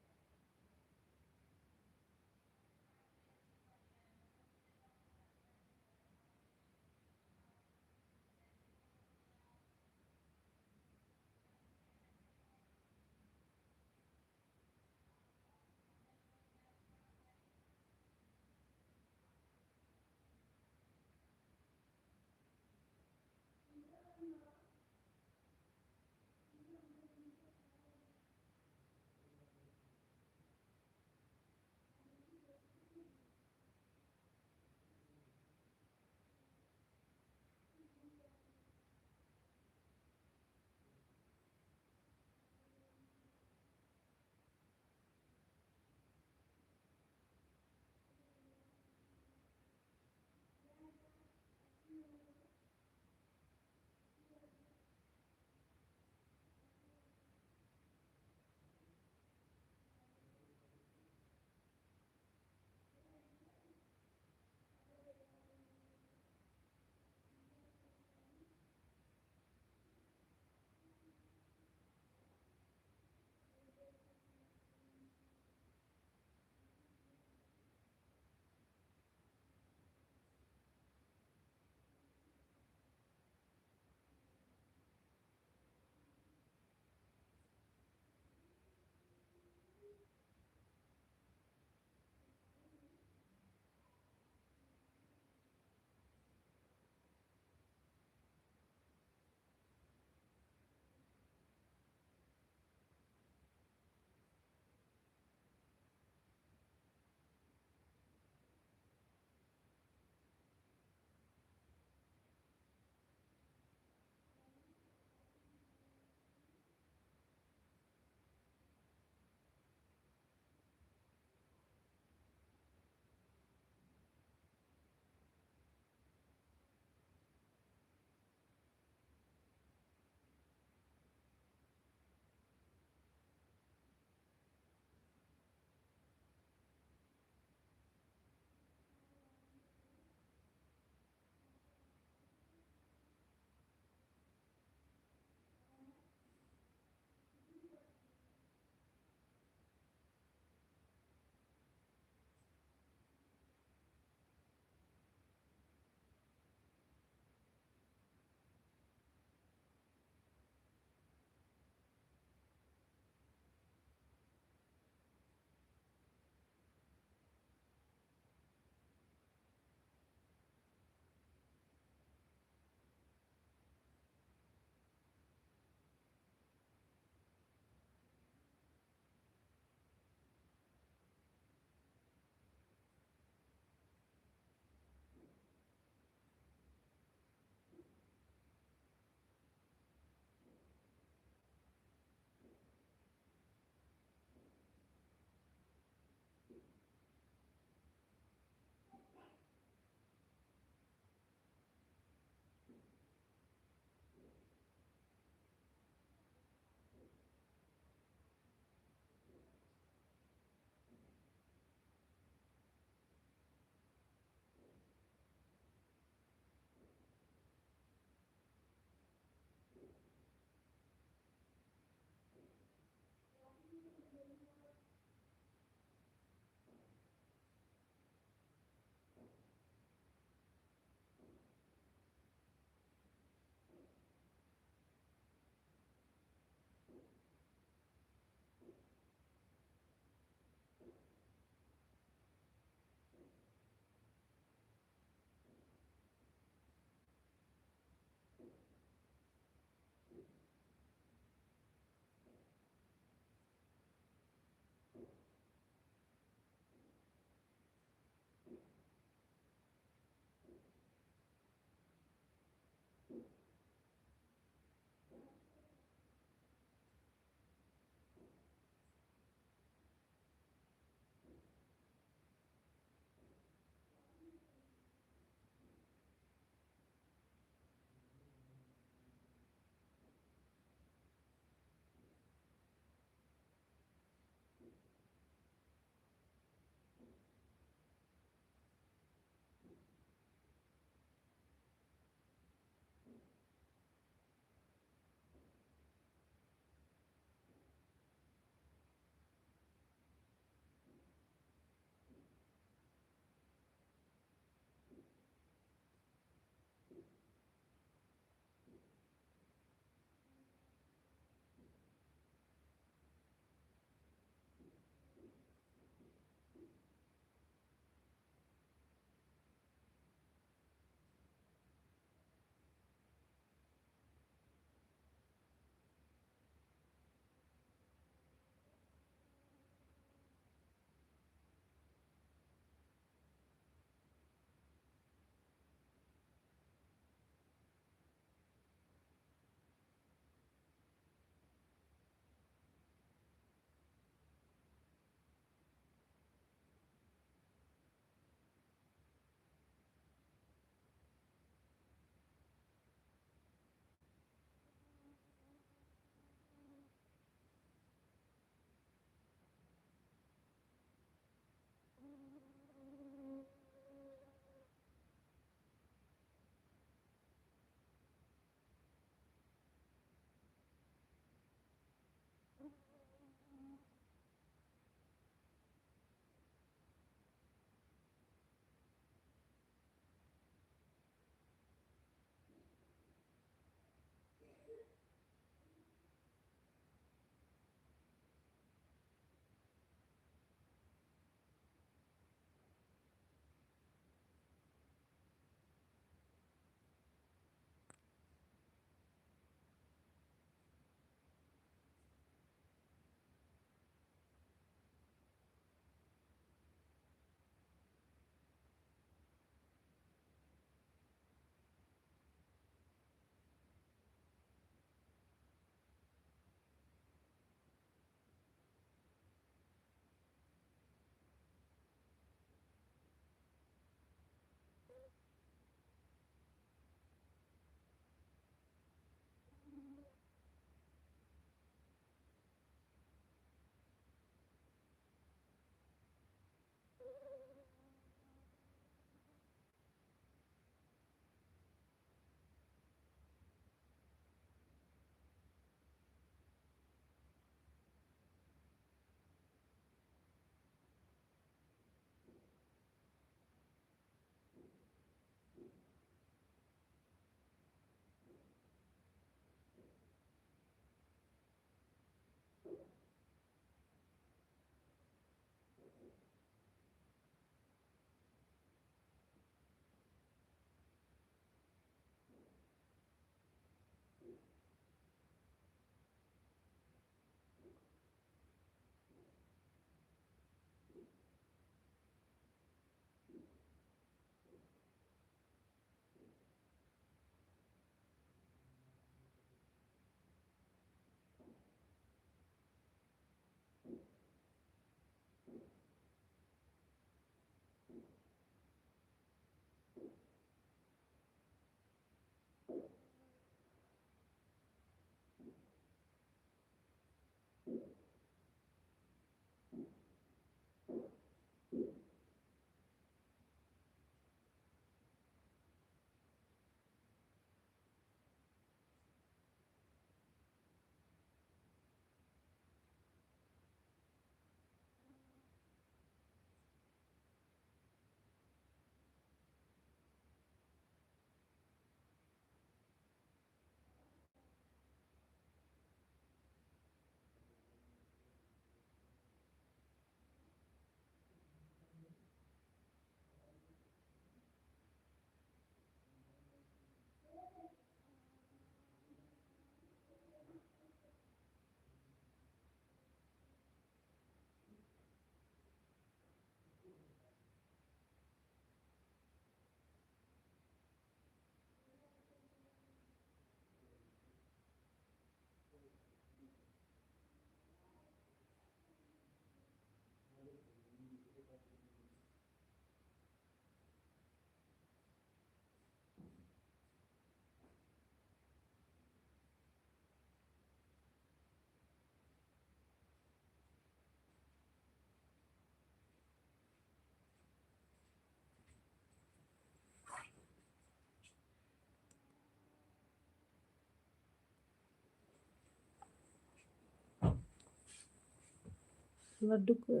A: लड्डू को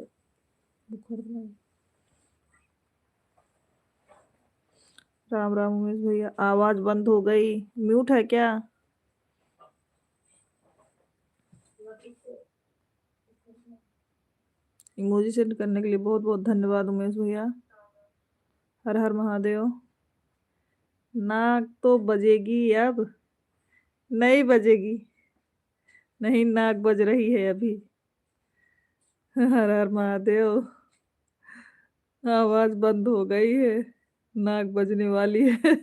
A: बुखार में। राम राम उमेश भैया, आवाज बंद हो गई, म्यूट है क्या? इमोजी सेंड करने के लिए बहुत बहुत धन्यवाद उमेश भैया। हर हर महादेव। नाक तो बजेगी अब। नहीं बजेगी। नहीं, नाक बज रही है अभी। हर हर महादेव। आवाज बंद हो गई है, नाक बजने वाली है।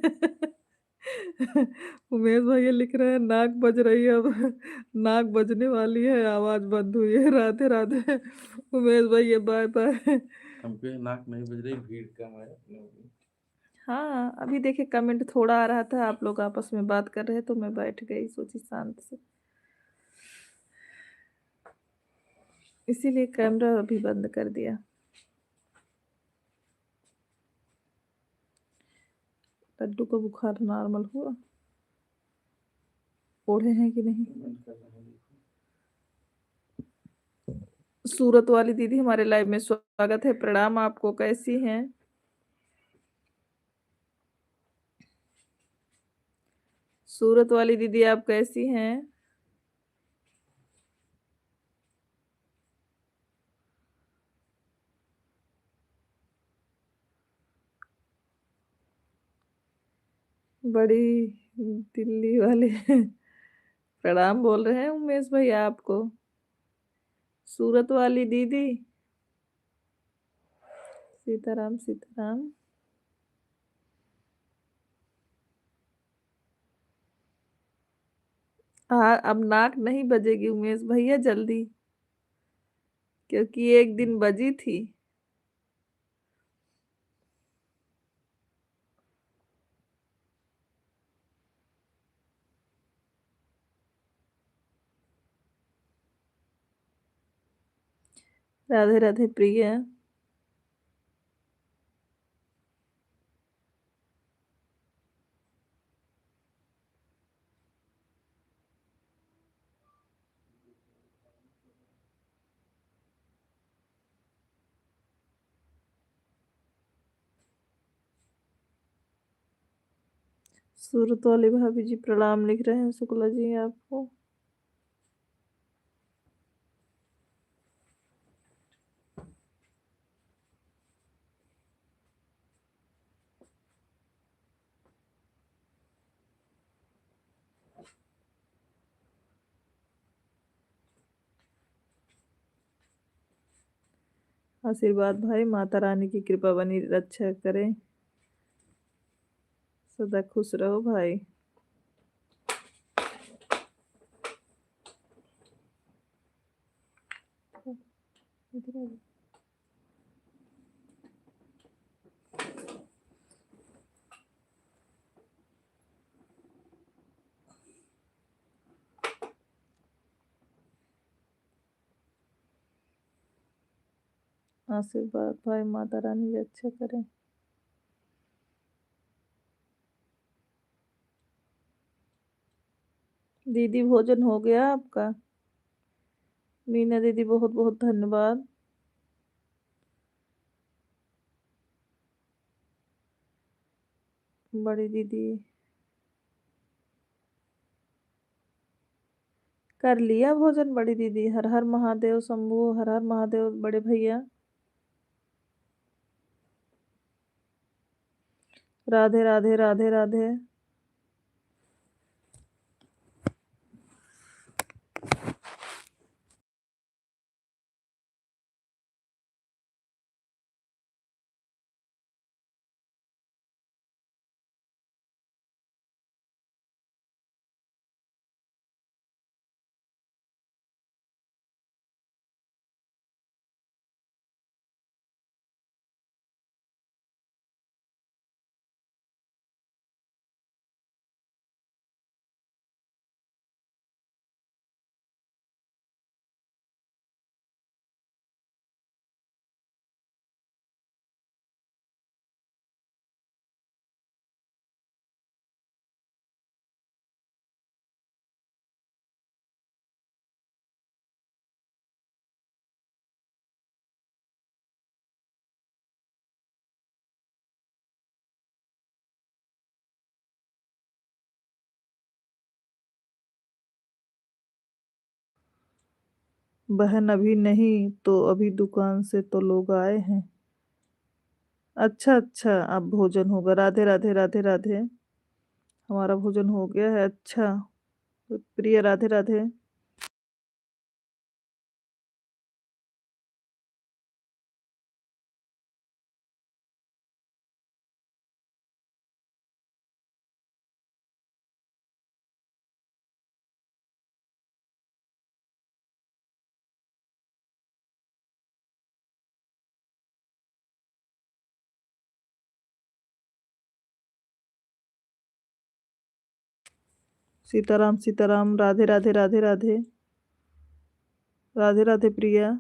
A: उमेश भैया लिख रहे हैं नाक बज रही है अब। नाक बजने वाली है, आवाज बंद हुई है। राधे राधे उमेश भैया, बाय बाय।
B: हमको नाक नहीं बज रही, भीड़ कम है अपने में।
A: हाँ, अभी देखिए कमेंट थोड़ा आ रहा था, आप लोग आपस में बात कर रहे तो मैं बैठ गई, सोची शांत से, इसीलिए कैमरा अभी बंद कर दिया। लड्डू का बुखार नॉर्मल हुआ? ओढ़े हैं कि नहीं? सूरत वाली दीदी हमारे लाइव में स्वागत है, प्रणाम आपको, कैसी हैं? सूरत वाली दीदी आप कैसी हैं? बड़ी दिल्ली वाले प्रणाम बोल रहे हैं उमेश भाई आपको। सूरत वाली दीदी, सीताराम सीताराम। हाँ, अब नाक नहीं बजेगी उमेश भैया जल्दी, क्योंकि एक दिन बजी थी। राधे राधे प्रिया। सूरत वाली भाभी जी प्रणाम लिख रहे हैं शुक्ला जी आपको। आशीर्वाद भाई, माता रानी की कृपा बनी रक्षा करें, सदा खुश रहो भाई। इधर आ जाओ। आशीर्वाद भाई, माता रानी रक्षा करें। दीदी भोजन हो गया आपका? मीना दीदी बहुत बहुत धन्यवाद। बड़ी दीदी कर लिया भोजन? बड़ी दीदी हर हर महादेव, शंभू हर हर महादेव। बड़े भैया राधे राधे राधे राधे। बहन अभी नहीं, तो अभी दुकान से तो लोग आए हैं। अच्छा, अच्छा, अब भोजन होगा। राधे, राधे, राधे, राधे। हमारा भोजन हो गया है। अच्छा, तो प्रिय राधे, राधे। सीताराम, सीताराम। राधे, राधे, राधे, राधे। राधे, राधे प्रिया।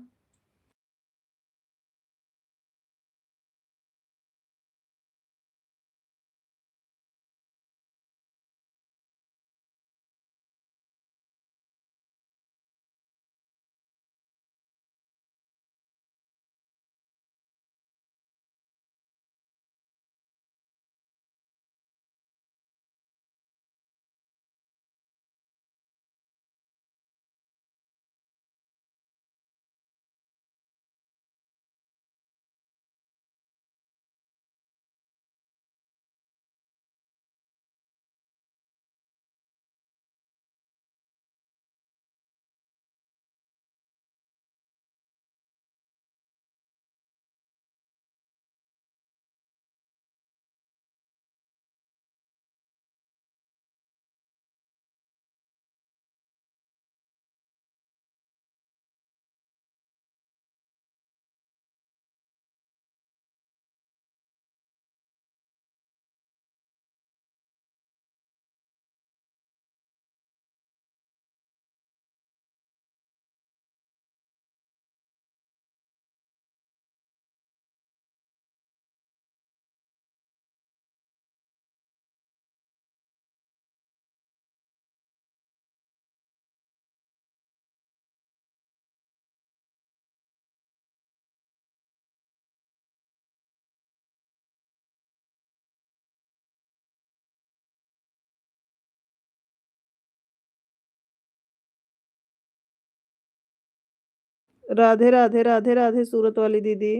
A: राधे, राधे, राधे, राधे सूरत वाली दीदी।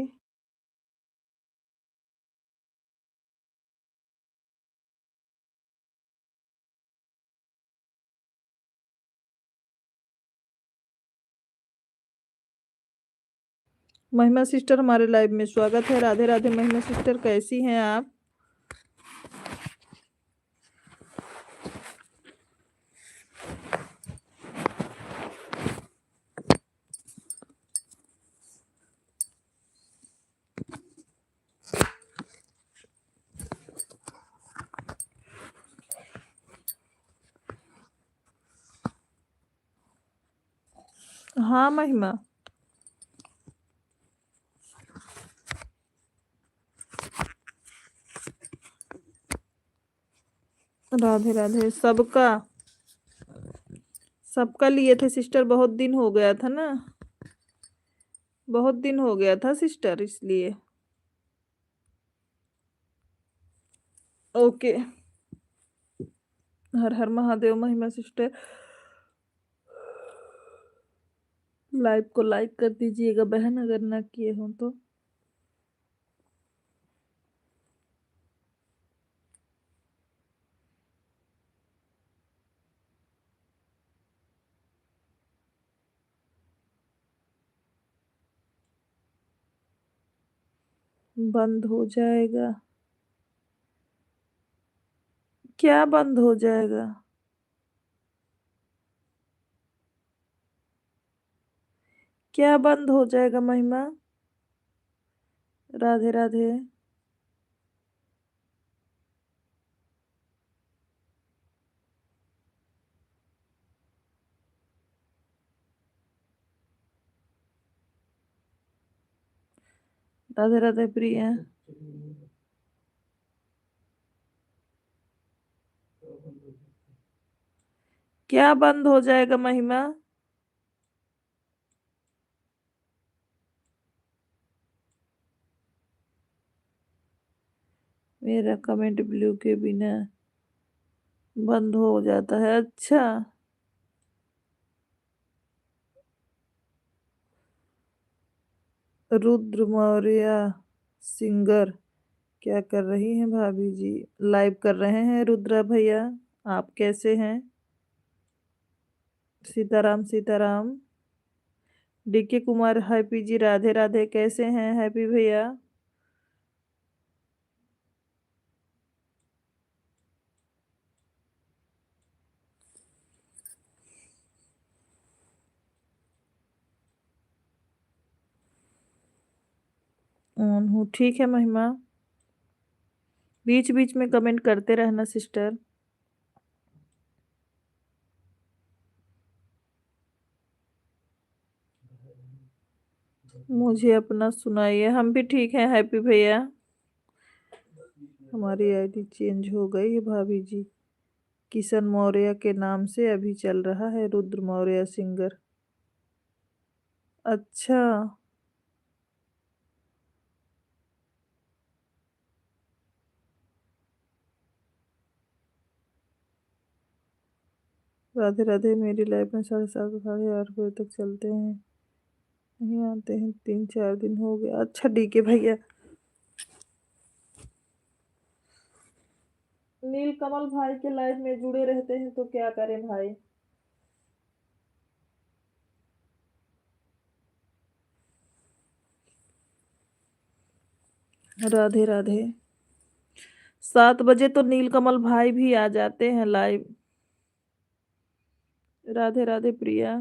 A: महिमा सिस्टर हमारे लाइव में स्वागत है। राधे, राधे महिमा सिस्टर, कैसी हैं आप? हाँ महिमा। राधे, राधे। सबका लिए थे सिस्टर, बहुत दिन हो गया था ना। बहुत दिन हो गया था सिस्टर, इसलिए। ओके। हर हर महादेव महिमा सिस्टर। लाइव को लाइक कर दीजिएगा बहन, अगर ना किए हो तो। बंद हो जाएगा। क्या बंद हो जाएगा? क्या बंद हो जाएगा महिमा? राधे, राधे। राधे, राधे प्रिया। क्या बंद हो जाएगा महिमा? मेरा कमेंट ब्लू के बिना बंद हो जाता है। अच्छा। रुद्र मौर्य सिंगर क्या कर रही हैं भाभी जी? लाइव कर रहे हैं रुद्रा भैया। आप कैसे हैं? सीताराम सीताराम। डीके कुमार हैप्पी जी राधे राधे, कैसे हैं हैप्पी भैया? ऑन हूँ, ठीक है महिमा। बीच बीच में कमेंट करते रहना सिस्टर। मुझे अपना सुनाइए। हम भी ठीक हैं हैप्पी भैया। हमारी आईडी चेंज हो गई है भाभी जी। किशन मौर्य के नाम से अभी चल रहा है रुद्र मौर्य सिंगर। अच्छा। राधे राधे। मेरी लाइफ में 7:30 से 8:30 बजे तक चलते हैं, नहीं आते हैं, 3-4 दिन हो गए। अच्छा डीके भैया। नील कमल भाई के लाइफ में जुड़े रहते हैं तो क्या करें भाई। राधे राधे। 7 बजे तो नीलकमल भाई भी आ जाते हैं लाइव। राधे राधे प्रिया।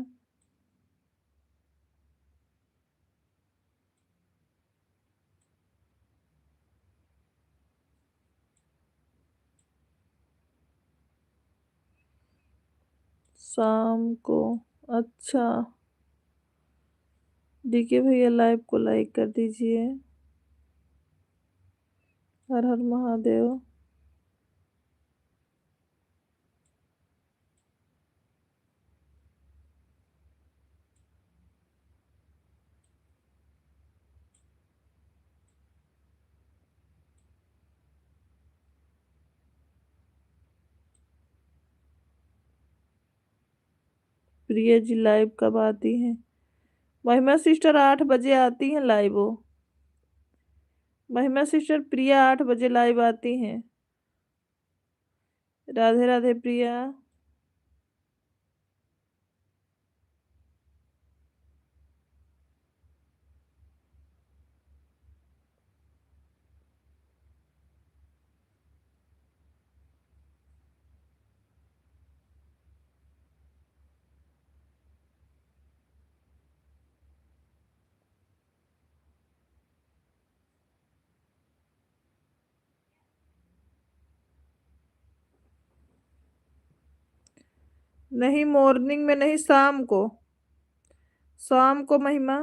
A: शाम को। अच्छा। डीके भैया लाइव को लाइक कर दीजिए। हर हर महादेव। प्रिया जी लाइव कब आती हैं? महिमा सिस्टर 8 बजे आती हैं लाइव वो। महिमा सिस्टर प्रिया 8 बजे लाइव आती हैं। राधे राधे प्रिया। नहीं मॉर्निंग में नहीं, शाम को। शाम को महिमा।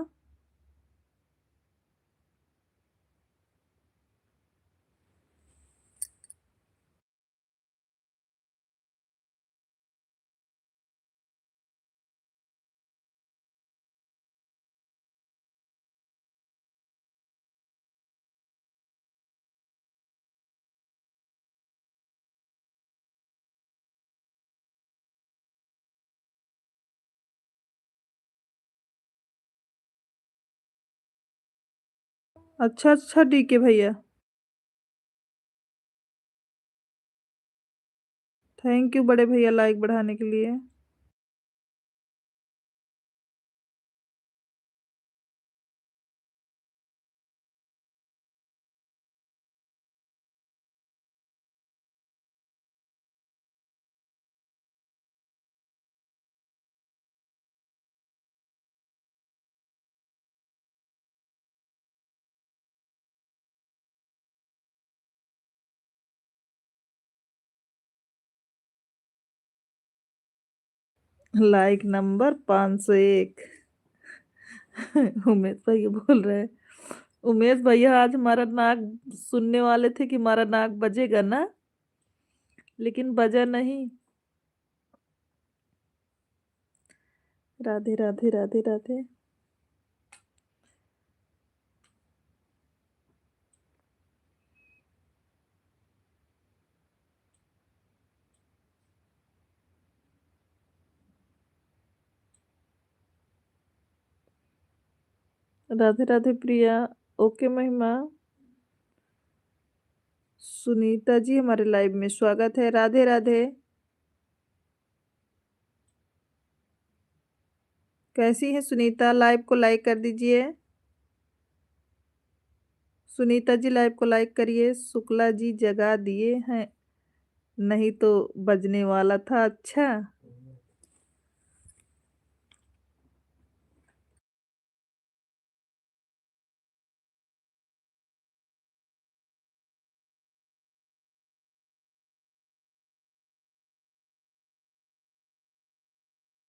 A: अच्छा अच्छा डीके भैया। थैंक यू बड़े भैया लाइक बढ़ाने के लिए। Like number 501। उमेश भैया बोल रहे हैं। उमेश भैया आज हमारा नाक सुनने वाले थे कि हमारा नाक बजेगा ना, लेकिन बजा नहीं। राधे राधे राधे राधे। राधे राधे प्रिया। ओके महिमा। सुनीता जी हमारे लाइव में स्वागत है। राधे राधे। कैसी है सुनीता? लाइव को लाइक कर दीजिए। सुनीता जी लाइव को लाइक करिए। शुक्ला जी जगा दिए हैं, नहीं तो बजने वाला था। अच्छा,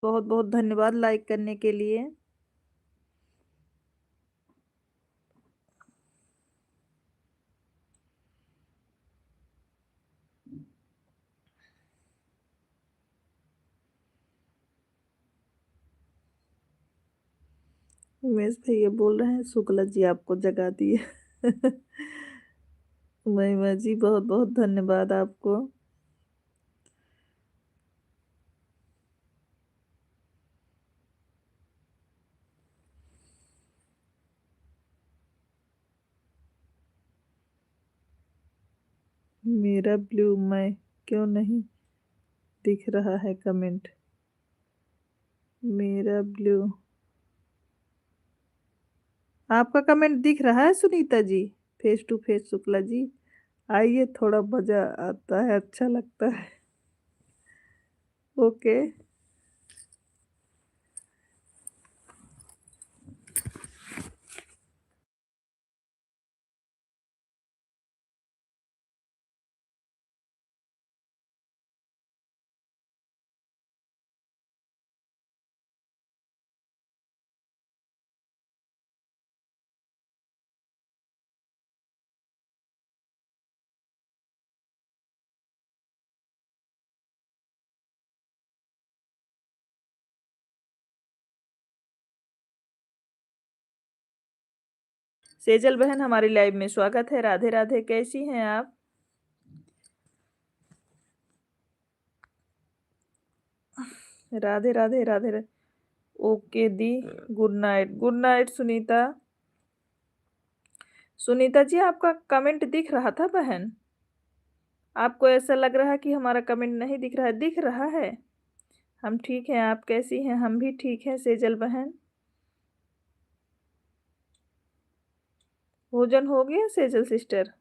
A: बहुत बहुत धन्यवाद लाइक करने के लिए। उमेश भैया बोल रहे हैं शुक्ला जी आपको जगा दिए। महिमा जी बहुत बहुत धन्यवाद आपको। मेरा ब्लू मैं क्यों नहीं दिख रहा है कमेंट? मेरा ब्लू आपका कमेंट दिख रहा है Sunita ji? Face to face Shukla ji आइए, थोड़ा मजा आता है, अच्छा लगता है। ओके। सेजल बहन हमारी लाइव में स्वागत है। राधे राधे। कैसी हैं आप? राधे राधे राधे राधे। ओके दी। Good night. Good night Sunita. Sunita ji आपका कमेंट दिख रहा था बहन? आपको ऐसा लग रहा है कि हमारा कमेंट नहीं दिख रहा है? दिख रहा है। हम ठीक हैं। आप कैसी हैं? हम भी ठीक हैं सेजल बहन। भोजन हो गया सेजल सिस्टर?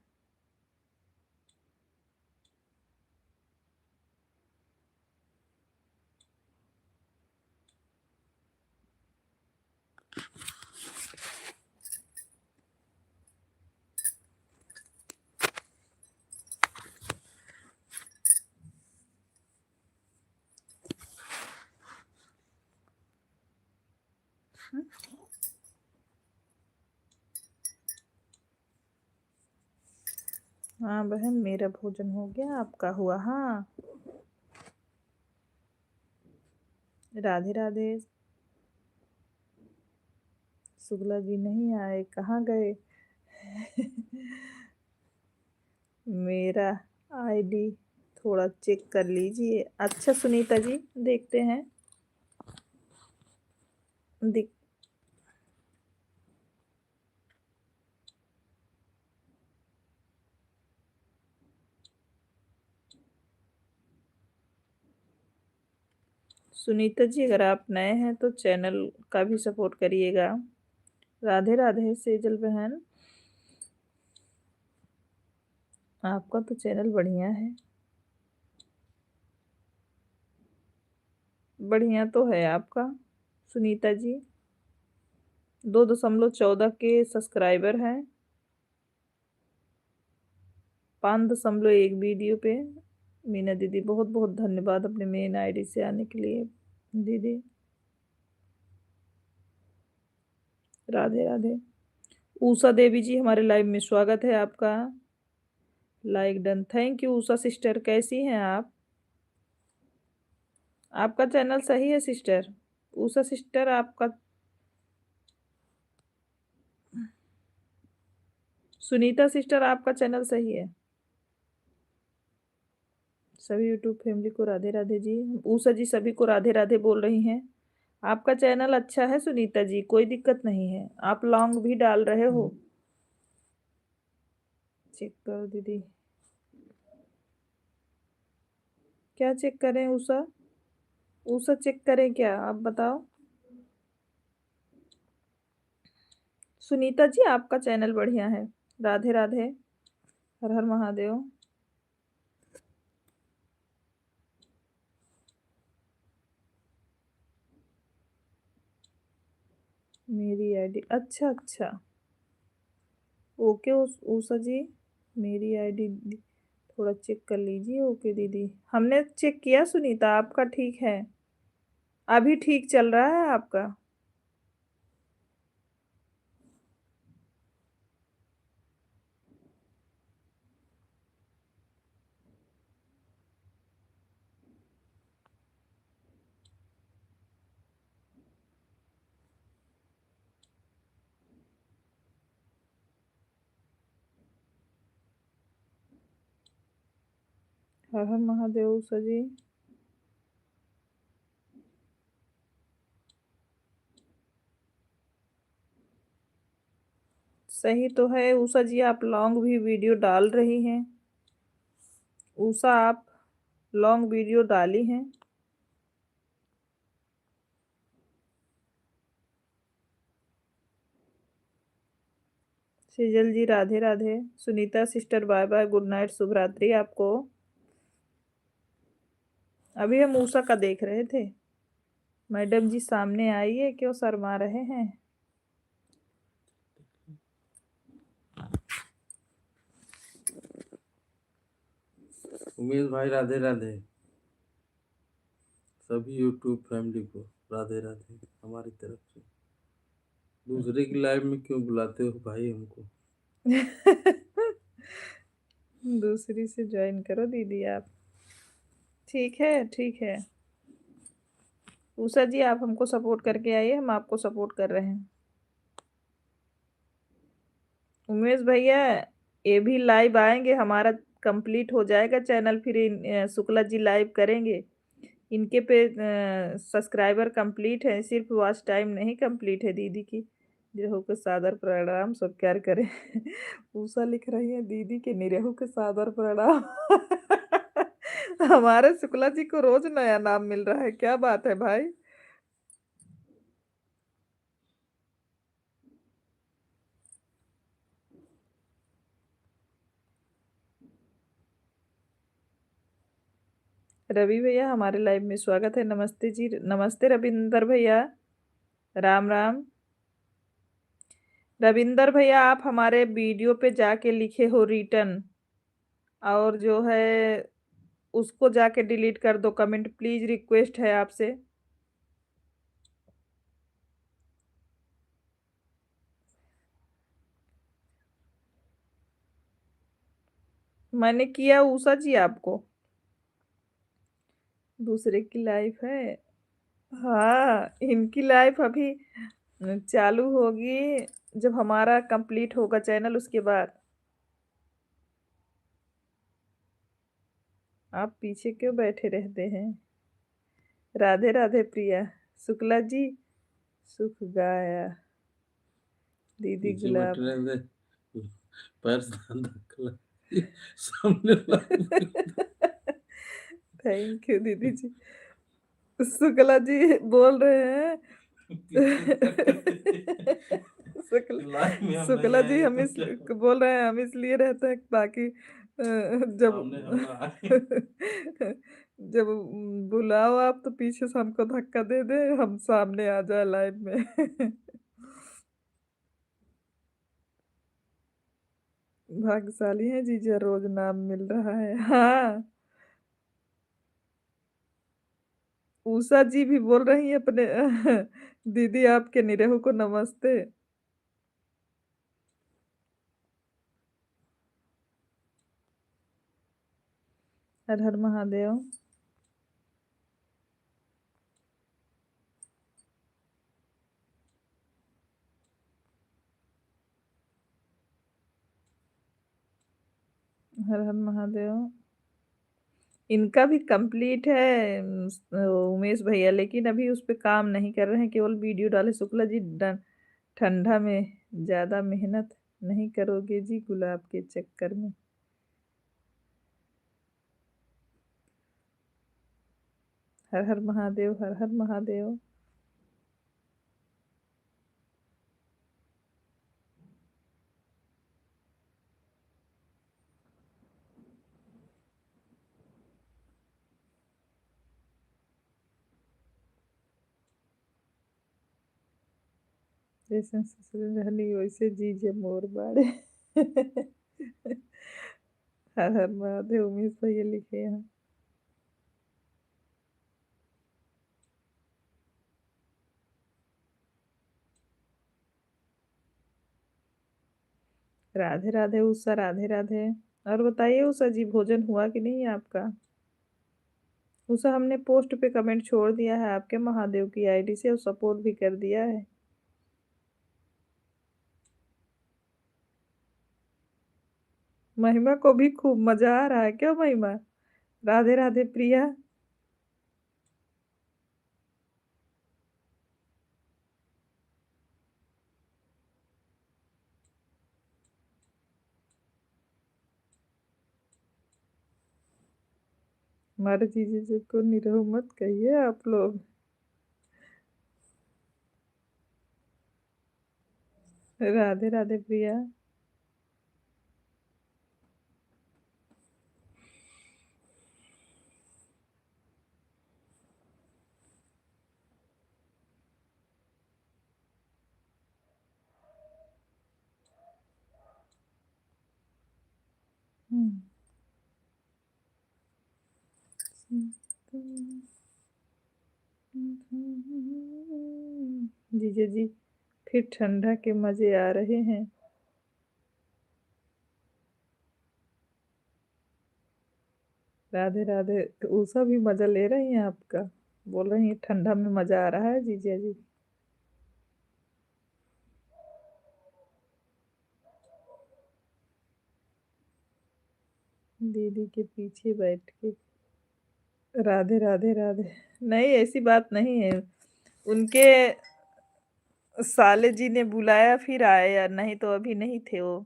A: हाँ बहन, मेरा भोजन हो गया, आपका हुआ? हाँ। राधे राधे। शुक्ला जी नहीं आए, कहाँ गए? मेरा आईडी थोड़ा चेक कर लीजिए। अच्छा सुनीता जी देखते हैं। दिख सुनीता जी अगर आप नए हैं तो चैनल का भी सपोर्ट करिएगा। राधे राधे सेजल बहन। आपका तो चैनल बढ़िया है। बढ़िया तो है आपका सुनीता जी। 2.14 के सब्सक्राइबर हैं। 5.1 वीडियो पे। मीना दीदी बहुत बहुत धन्यवाद अपने मेन आईडी से आने के लिए दीदी। राधे राधे। उषा देवी जी हमारे लाइव में स्वागत है आपका। Like done. Thank you Usha sister. कैसी हैं आप? आपका चैनल सही है सिस्टर? उषा सिस्टर आपका। सुनीता सिस्टर आपका चैनल सही है? सभी यूट्यूब फैमिली को राधे राधे जी। उषा जी सभी को राधे राधे बोल रही हैं। आपका चैनल अच्छा है सुनीता जी, कोई दिक्कत नहीं है। आप लॉन्ग भी डाल रहे हो। चेक करो दीदी। क्या चेक करें उषा? उषा चेक करें क्या? आप बताओ। सुनीता जी आपका चैनल बढ़िया है। राधे राधे। हर हर महादेव। मेरी आईडी, अच्छा अच्छा। ओके उषा जी, मेरी आईडी थोड़ा चेक कर लीजिए। ओके दीदी, हमने चेक किया सुनीता, आपका ठीक है। अभी ठीक चल रहा है आपका। हर हर महादेव उषा जी। सही तो है उषा जी, आप लॉन्ग भी वीडियो डाल रही हैं। उषा आप लॉन्ग वीडियो डाली हैं। Sejal ji Radhe Radhe. Sunita sister bye bye, good night, शुभ रात्रि आपको। अभी हम उषा का देख रहे थे। मैडम जी सामने आइए, क्यों शर्मा रहे हैं?
B: उमेश भाई राधे राधे। सभी यूट्यूब फैमिली को राधे राधे हमारी तरफ से। दूसरे की लाइव में क्यों बुलाते हो भाई हमको?
A: दूसरी से ज्वाइन करो दीदी आप। ठीक है ठीक है। उषा जी आप हमको सपोर्ट करके आइए, हम आपको सपोर्ट कर रहे हैं। उमेश भैया ये भी लाइव आएंगे, हमारा कंप्लीट हो जाएगा चैनल, फिर शुक्ला जी लाइव करेंगे। इनके पे सब्सक्राइबर कंप्लीट है, सिर्फ वॉच टाइम नहीं कंप्लीट है दीदी की। निरहु के सादर प्रणाम, सब प्यार करें। उषा लिख रही है दीदी के निरहु के सादर प्रणाम। हमारे शुक्ला जी को रोज नया नाम मिल रहा है, क्या बात है भाई। रवि भैया हमारे लाइव में स्वागत है। नमस्ते जी, नमस्ते रविंदर भैया। राम राम। रविंदर भैया आप हमारे वीडियो पे जाके लिखे हो रिटर्न, और जो है उसको जाके डिलीट कर दो कमेंट, प्लीज रिक्वेस्ट है आपसे। मैंने किया उषा जी आपको। दूसरे की लाइफ है। हाँ इनकी लाइफ अभी चालू होगी जब हमारा कंप्लीट होगा चैनल, उसके बाद। आप पीछे क्यों बैठे रहते हैं? राधे राधे प्रिया। शुक्ला जी सुख गाया। दीदी
B: पीछे
A: गुलाब।
B: बैठने दे। पैर से धक्का सामने वाला।
A: थैंक यू दीदी जी। शुक्ला जी बोल रहे हैं।
B: पीछे धक्का दे।
A: शुक्ला
B: लाइव में हम नहीं
A: शुक्ला जी
B: आएंगे
A: हम
B: तो
A: इस
B: क्या होगा?
A: बोल रहे हैं, हम इसलिए रहते हैं ताकि जब
B: सामने हम ना आए।
A: जब बुलाओ आप तो पीछे से हमको धक्का दे दे, हम सामने आ जाए लाइव में। भाग्यशाली है जीजा, रोज नाम मिल रहा है। हाँ उषा जी भी बोल रही है अपने। दीदी आपके निरहु को नमस्ते। हर हर महादेव। हर हर महादेव। इनका भी कंप्लीट है उमेश भैया, लेकिन अभी उस पे काम नहीं कर रहे हैं, केवल वीडियो डाले। शुक्ला जी ठंडा में ज़्यादा मेहनत नहीं करोगे जी गुलाब के चक्कर में। हर हर महादेव, हर हर महादेव। जैसे ससुर रहली वैसे जीजे मोर बाड़े। हर हर महादेव उमेश भैया लिखे हैं। राधे राधे उषा, राधे राधे। और बताइए उषा जी, भोजन हुआ कि नहीं आपका? उषा, हमने पोस्ट पे कमेंट छोड़ दिया है आपके महादेव की आईडी से, और सपोर्ट भी कर दिया है। महिमा को भी खूब मजा आ रहा है क्या महिमा? राधे राधे प्रिया। हमारे जीजे जी को निरहु मत कहिए आप लोग। राधे राधे प्रिया। हम्म। जीजे जी फिर ठंडा के मजे आ रहे हैं। राधे राधे। तो उषा भी मजा ले रही हैं आपका? बोल रही हैं ठंडा में मजा आ रहा है जीजा जी। दीदी के पीछे बैठ के। राधे राधे राधे। नहीं, ऐसी बात नहीं है। उनके साले जी ने बुलाया फिर आए, या नहीं तो अभी नहीं थे वो।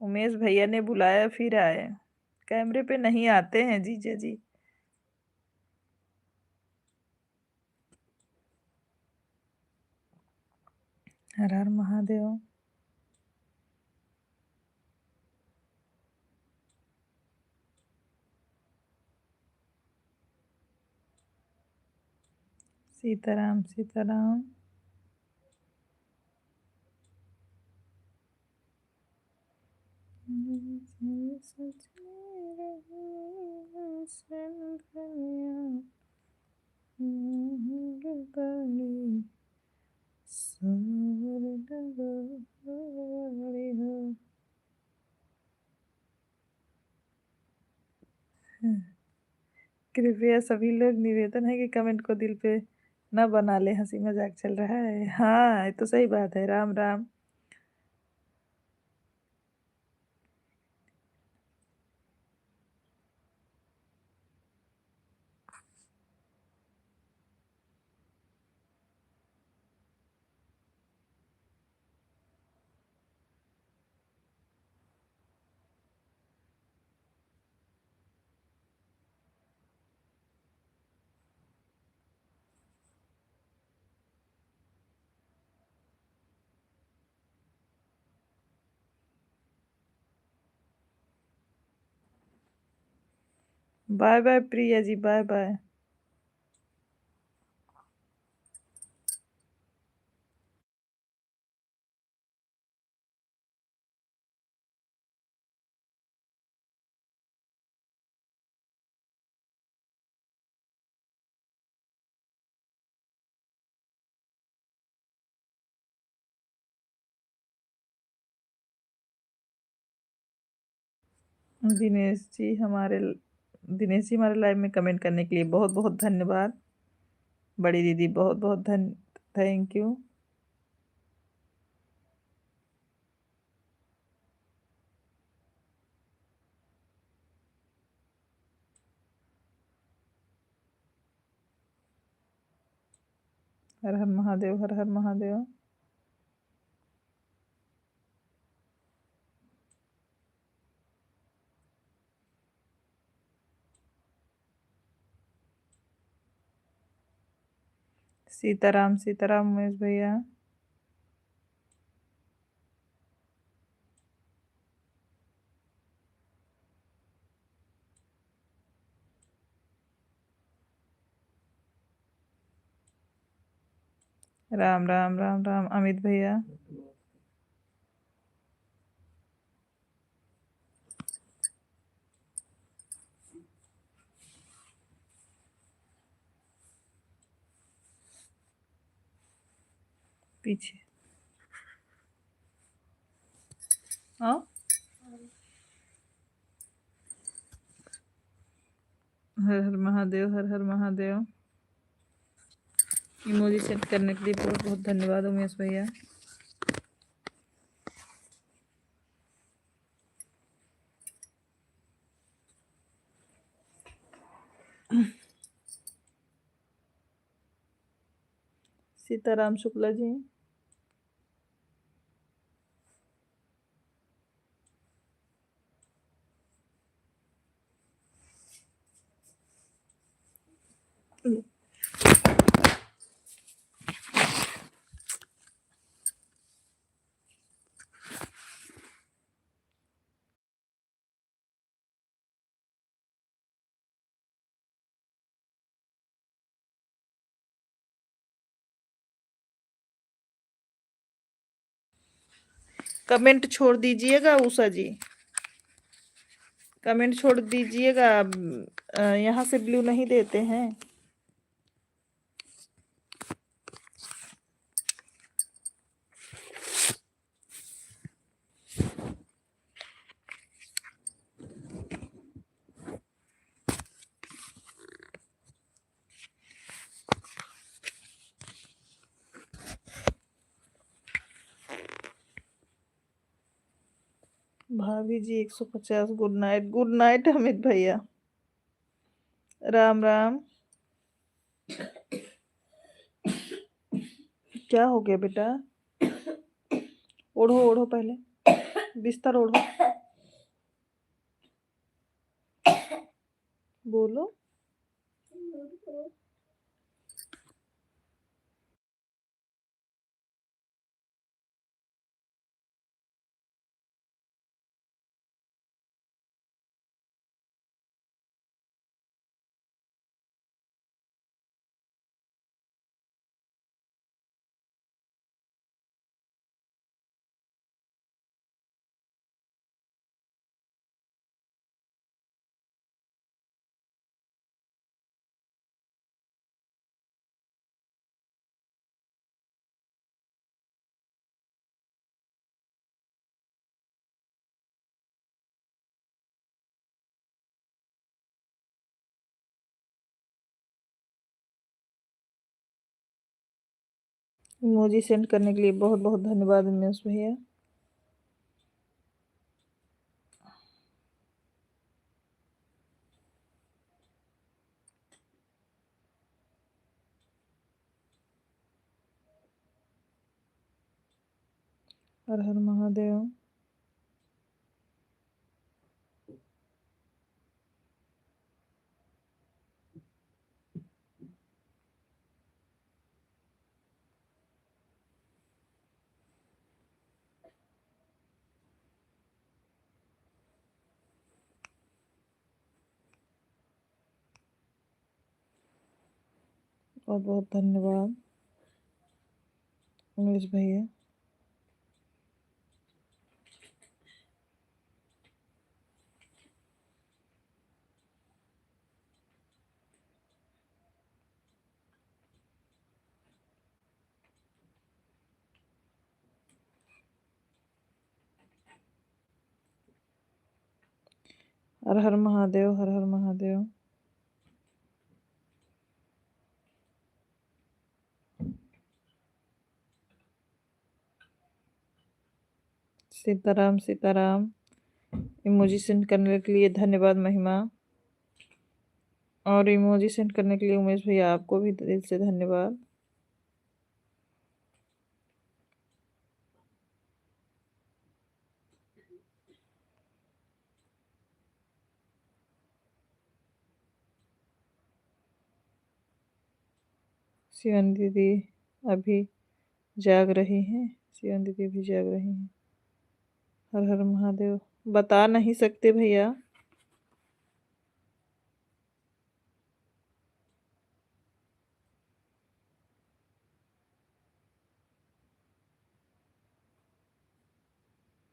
A: उमेश भैया ने बुलाया फिर आए। कैमरे पे नहीं आते हैं जीजा जी। हर हर महादेव। सीताराम सीताराम। कृपया सभी लोग निवेदन है कि कमेंट को दिल पे न बना ले, हंसी मजाक चल रहा है। हाँ, ये तो सही बात है। Ram Ram. Bye bye Priya ji, bye bye. Dinesh ji हमारे दिनेश जी हमारे लाइव में कमेंट करने के लिए बहुत बहुत धन्यवाद। बड़ी दीदी बहुत बहुत थैंक यू। हर हर महादेव, हर हर महादेव। सीताराम सीताराम उमेश भैया। राम राम राम राम अमित भैया। पीछे हाँ, हर हर महादेव, हर हर महादेव। इमोजी सेंड करने के लिए बहुत बहुत धन्यवाद उमेश भैया। सीताराम शुक्ला जी। कमेंट छोड़ दीजिएगा उषा जी, कमेंट छोड़ दीजिएगा। यहाँ से ब्लू नहीं देते हैं। भाभी जी 150 good night. Good night Amit भैया। राम राम। क्या हो गया बेटा? ओढ़ो ओढ़ो, पहले बिस्तर ओढ़ो। बोलो। इमोजी सेंड करने के लिए बहुत बहुत धन्यवाद उमेश भैया। हर हर महादेव। बहुत बहुत धन्यवाद उमेश भैया। हर हर महादेव, हर हर महादेव। सीताराम सीताराम। इमोजी सेंड करने के लिए धन्यवाद महिमा। और इमोजी सेंड करने के लिए उमेश भैया आपको भी दिल से धन्यवाद। शिवानी दीदी अभी जाग रही हैं। शिवानी दीदी अभी जाग रही हैं। हर हर महादेव। बता नहीं सकते भैया।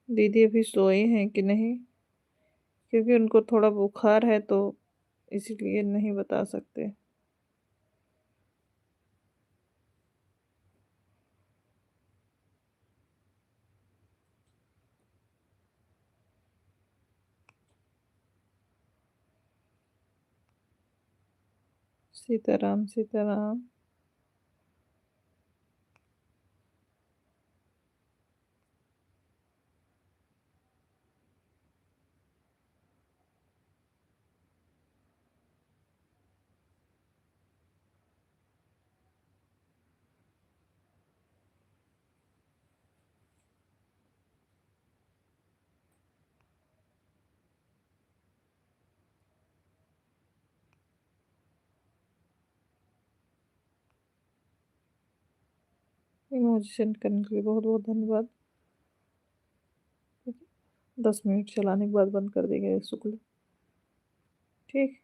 A: दीदी अभी सोई हैं कि नहीं, क्योंकि उनको थोड़ा बुखार है तो इसलिए नहीं बता सकते। सीताराम सीताराम। इमोजी सेंड करने के लिए बहुत बहुत धन्यवाद। 10 मिनट चलाने के बाद बंद कर देंगे शुक्ल। ठीक।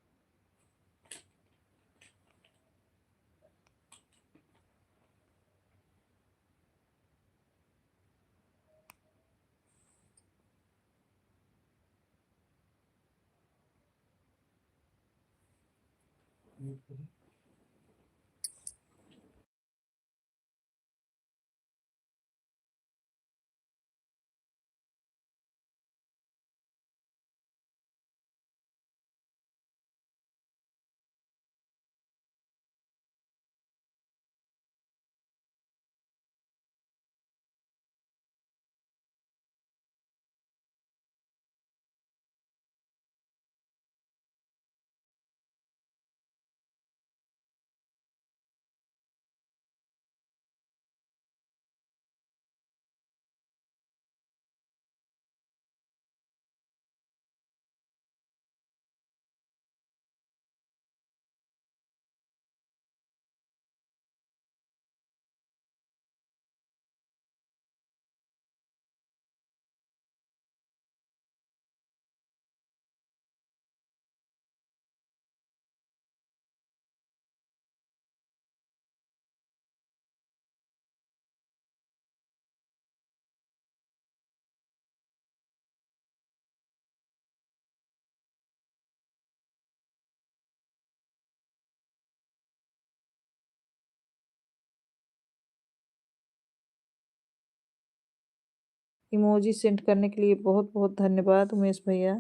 A: इमोजी सेंड करने के लिए बहुत बहुत धन्यवाद उमेश भैया।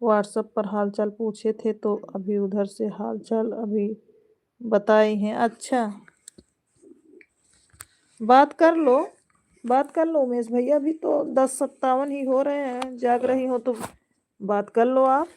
A: व्हाट्सएप पर हालचाल पूछे थे तो अभी उधर से हालचाल अभी बताए हैं। अच्छा, बात कर लो, बात कर लो उमेश भैया। अभी तो 10:57 ही हो रहे हैं। जाग रही हो तो बात कर लो आप।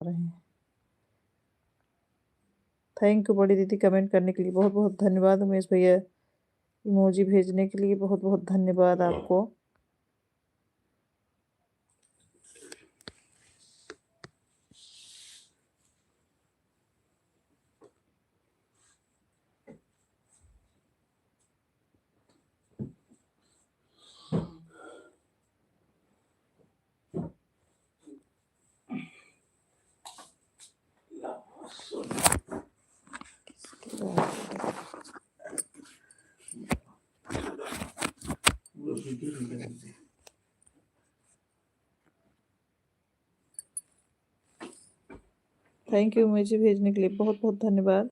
A: रहे हैं। थैंक यू बड़ी दीदी कमेंट करने के लिए, बहुत-बहुत धन्यवाद। उमेश भैया इमोजी भेजने के लिए बहुत-बहुत धन्यवाद आपको। थैंक यू इमोजी भेजने के लिए बहुत-बहुत धन्यवाद।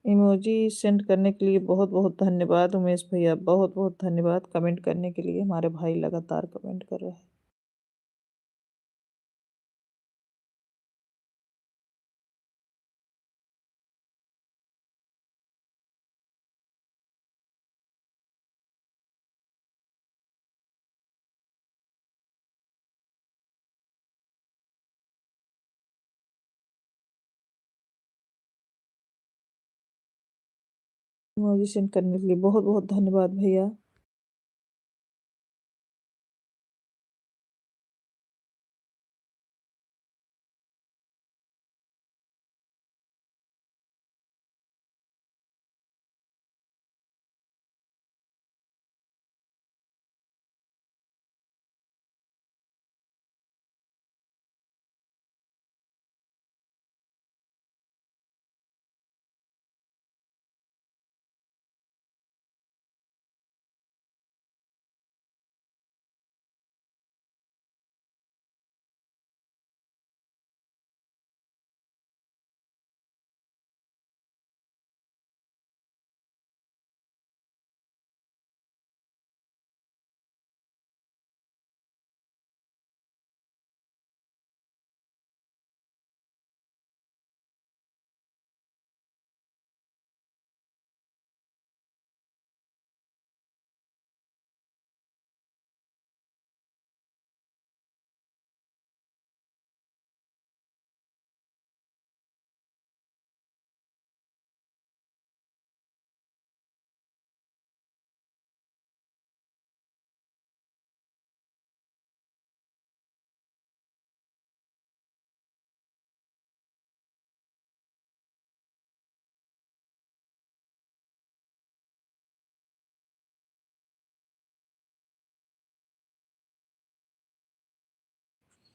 A: इमोजी सेंड करने के लिए बहुत-बहुत धन्यवाद उमेश भैया, बहुत-बहुत धन्यवाद कमेंट करने के लिए। हमारे भाई लगातार कमेंट कर रहे हैं। इमोजी सेंड करने के लिए बहुत-बहुत धन्यवाद भैया।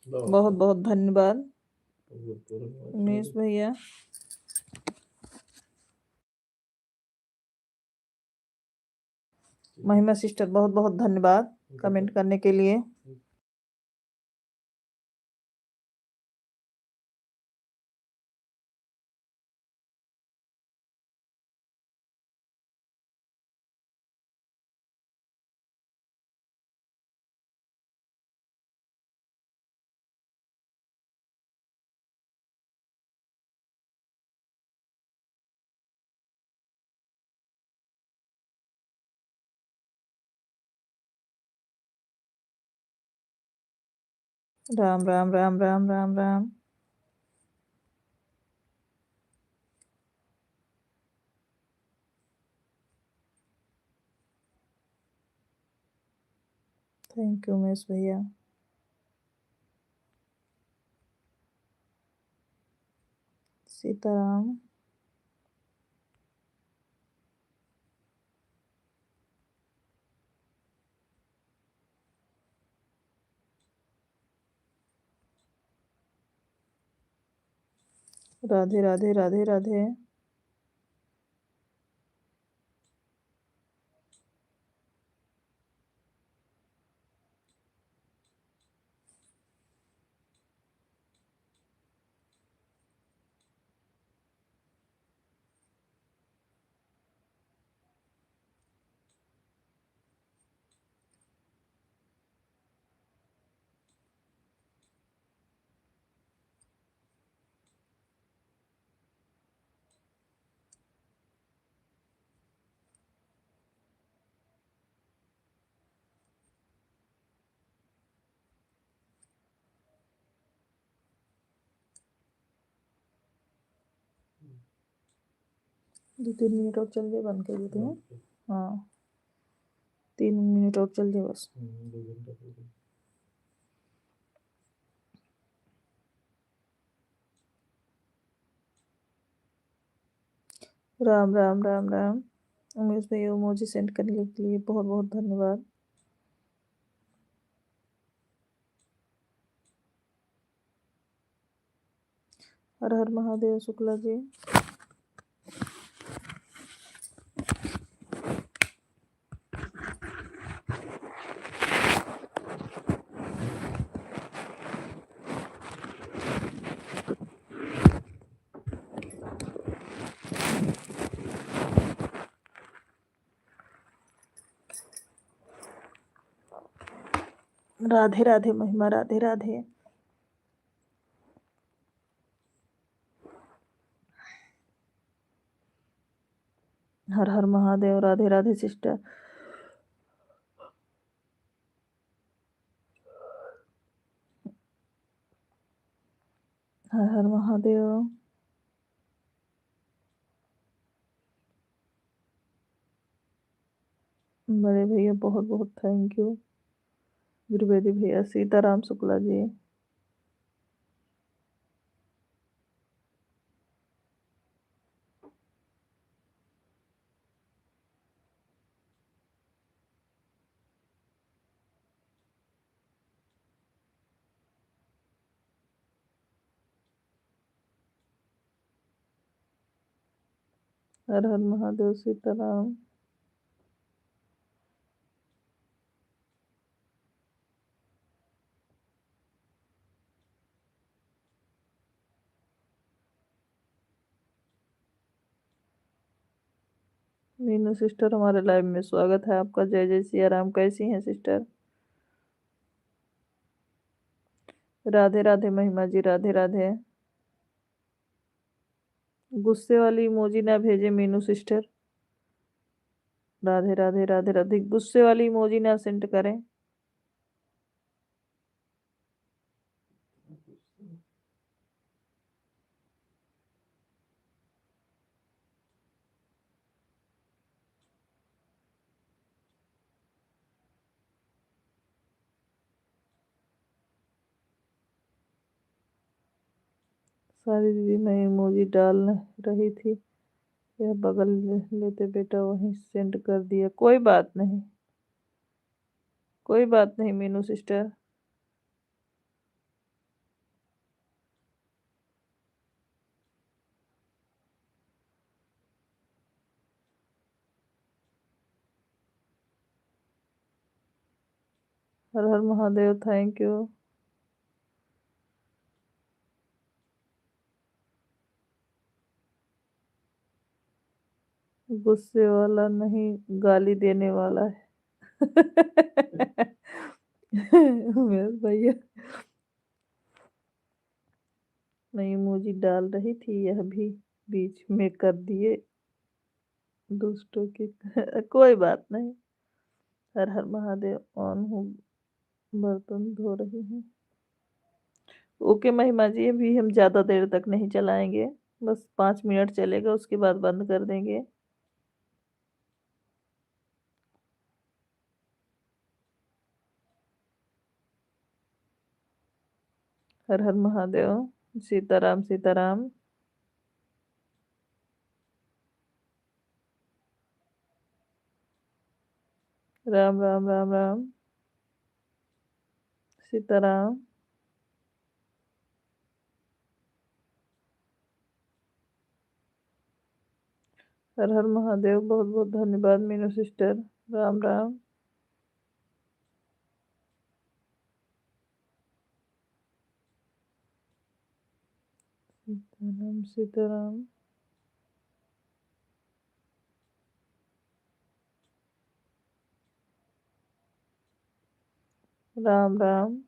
A: बहुत-बहुत धन्यवाद उमेश भैया। महिमा सिस्टर बहुत-बहुत धन्यवाद कमेंट करने के लिए। राम राम राम राम राम राम। थैंक यू उमेश भैया। सीताराम। राधे राधे राधे राधे। दो तीन मिनट और चल जाए, बंद कर देते हैं। हाँ, 3 मिनट और चल जाए बस।
B: 2 घंटा
A: राम राम राम राम। उमेश भाई इमोजी सेंड करने के लिए बहुत बहुत धन्यवाद। हर हर महादेव शुक्ला जी। राधे राधे महिमा, राधे राधे। हर हर महादेव, राधे राधे सिस्टर। हर हर महादेव। बड़े भैया बहुत बहुत थैंक यू। द्विवेदी भैया, सीताराम शुक्ला जी। हर हर महादेव, सीताराम। मीनू सिस्टर, हमारे लाइव में स्वागत है आपका। जय जय सिया राम। कैसी हैं सिस्टर? राधे राधे महिमा जी, राधे राधे। गुस्से वाली इमोजी ना भेजे मीनू सिस्टर। राधे राधे राधे राधे। गुस्से वाली इमोजी ना सेंड करें। सारी दीदी मैं इमोजी डाल रही थी, यह बगल लेते बेटा वहीं सेंड कर दिया। कोई बात नहीं, कोई बात नहीं मीनू सिस्टर। हर हर महादेव, थैंक यू। गुस्से वाला नहीं, गाली देने वाला है। उमेश भैया, मैं इमोजी डाल रही थी, यह भी बीच में कर दिए दोस्तों की। कोई बात नहीं। हर हर महादेव। ऑन हूँ, बर्तन धो रही हूँ। ओके महिमा जी, अभी हम ज़्यादा देर तक नहीं चलाएंगे, बस 5 मिनट चलेगा, उसके बाद बंद कर देंगे। हर हर महादेव, सीताराम सीताराम। राम राम राम राम। सीताराम। हर हर महादेव। बहुत बहुत धन्यवाद मीनू सिस्टर। राम राम। सीताराम सीताराम। राम राम।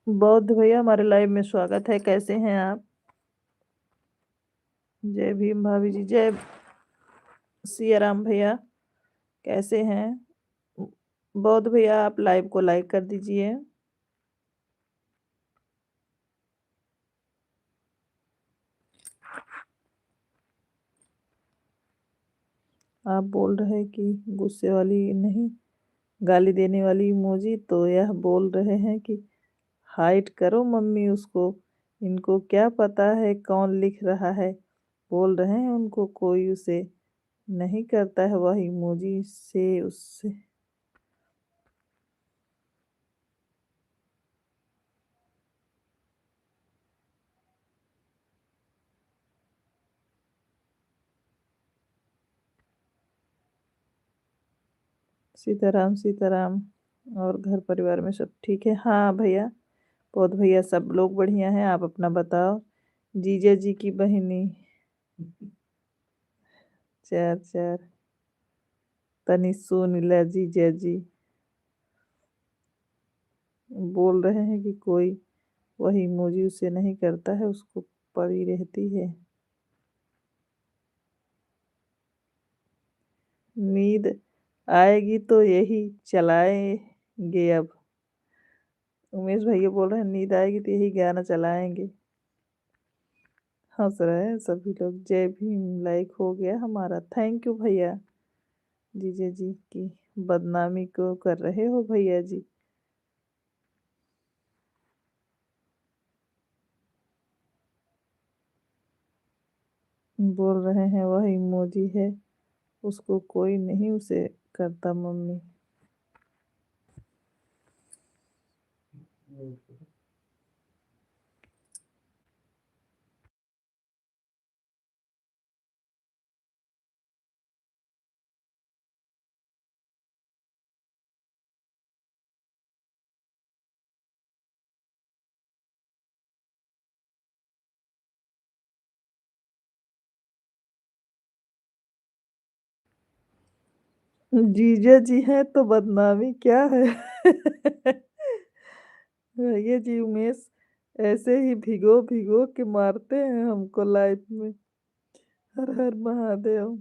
A: बौद्ध भैया हमारे लाइव में स्वागत है, कैसे हैं आप? जय भीम भाभी जी। जय सिया राम भैया, कैसे हैं? बौद्ध भैया आप लाइव को लाइक कर दीजिए। आप बोल रहे कि गुस्से वाली नहीं, गाली देने वाली इमोजी, तो यह बोल रहे हैं कि हाइड करो मम्मी उसको, इनको क्या पता है कौन लिख रहा है। बोल रहे हैं उनको कोई उसे नहीं करता है, वह इमोजी से उससे। सीताराम सीताराम। और घर परिवार में सब ठीक है? हाँ भैया, बहुत भैया सब लोग बढ़िया हैं, आप अपना बताओ। जीजा जी की बहिनी। चार चार। तनी सुन ला जीजा जी, बोल रहे हैं कि कोई वही इमोजी उसे नहीं करता है, उसको पड़ी रहती है नींद। आएगी तो यही चलाएंगे अब। उमेश भैया बोल रहे हैं नींद आएगी तो यही गाना चलाएंगे। हंस रहे हैं सभी लोग। जय भीम लाइक हो गया हमारा, थैंक यू भैया। जीजा जी की बदनामी को कर रहे हो भैया जी। बोल रहे हैं वह इमोजी है, उसको कोई नहीं उसे करता मम्मी। जीजा जी हैं तो बदनामी क्या है? भैया जी उमेश ऐसे ही भिगो भिगो के मारते हैं हमको लाइफ में। हर हर महादेव।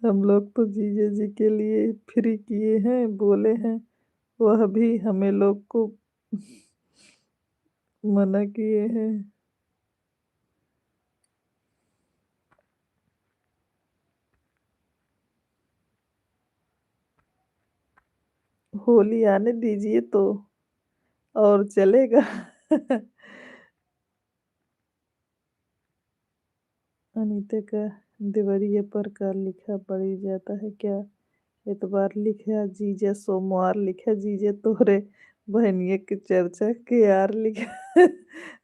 A: हम लोग तो जीजा जी के लिए फ्री किए हैं, बोले हैं, वह भी हमें लोग को मना किए हैं। होली आने दीजिए तो और चलेगा। अनीता का देवरिया पर का लिखा पड़ी जाता है क्या? एतबार लिखा जीजा, सोमवार लिखा जीजा, तोहरे बहनिया की चर्चा के यार लिखा।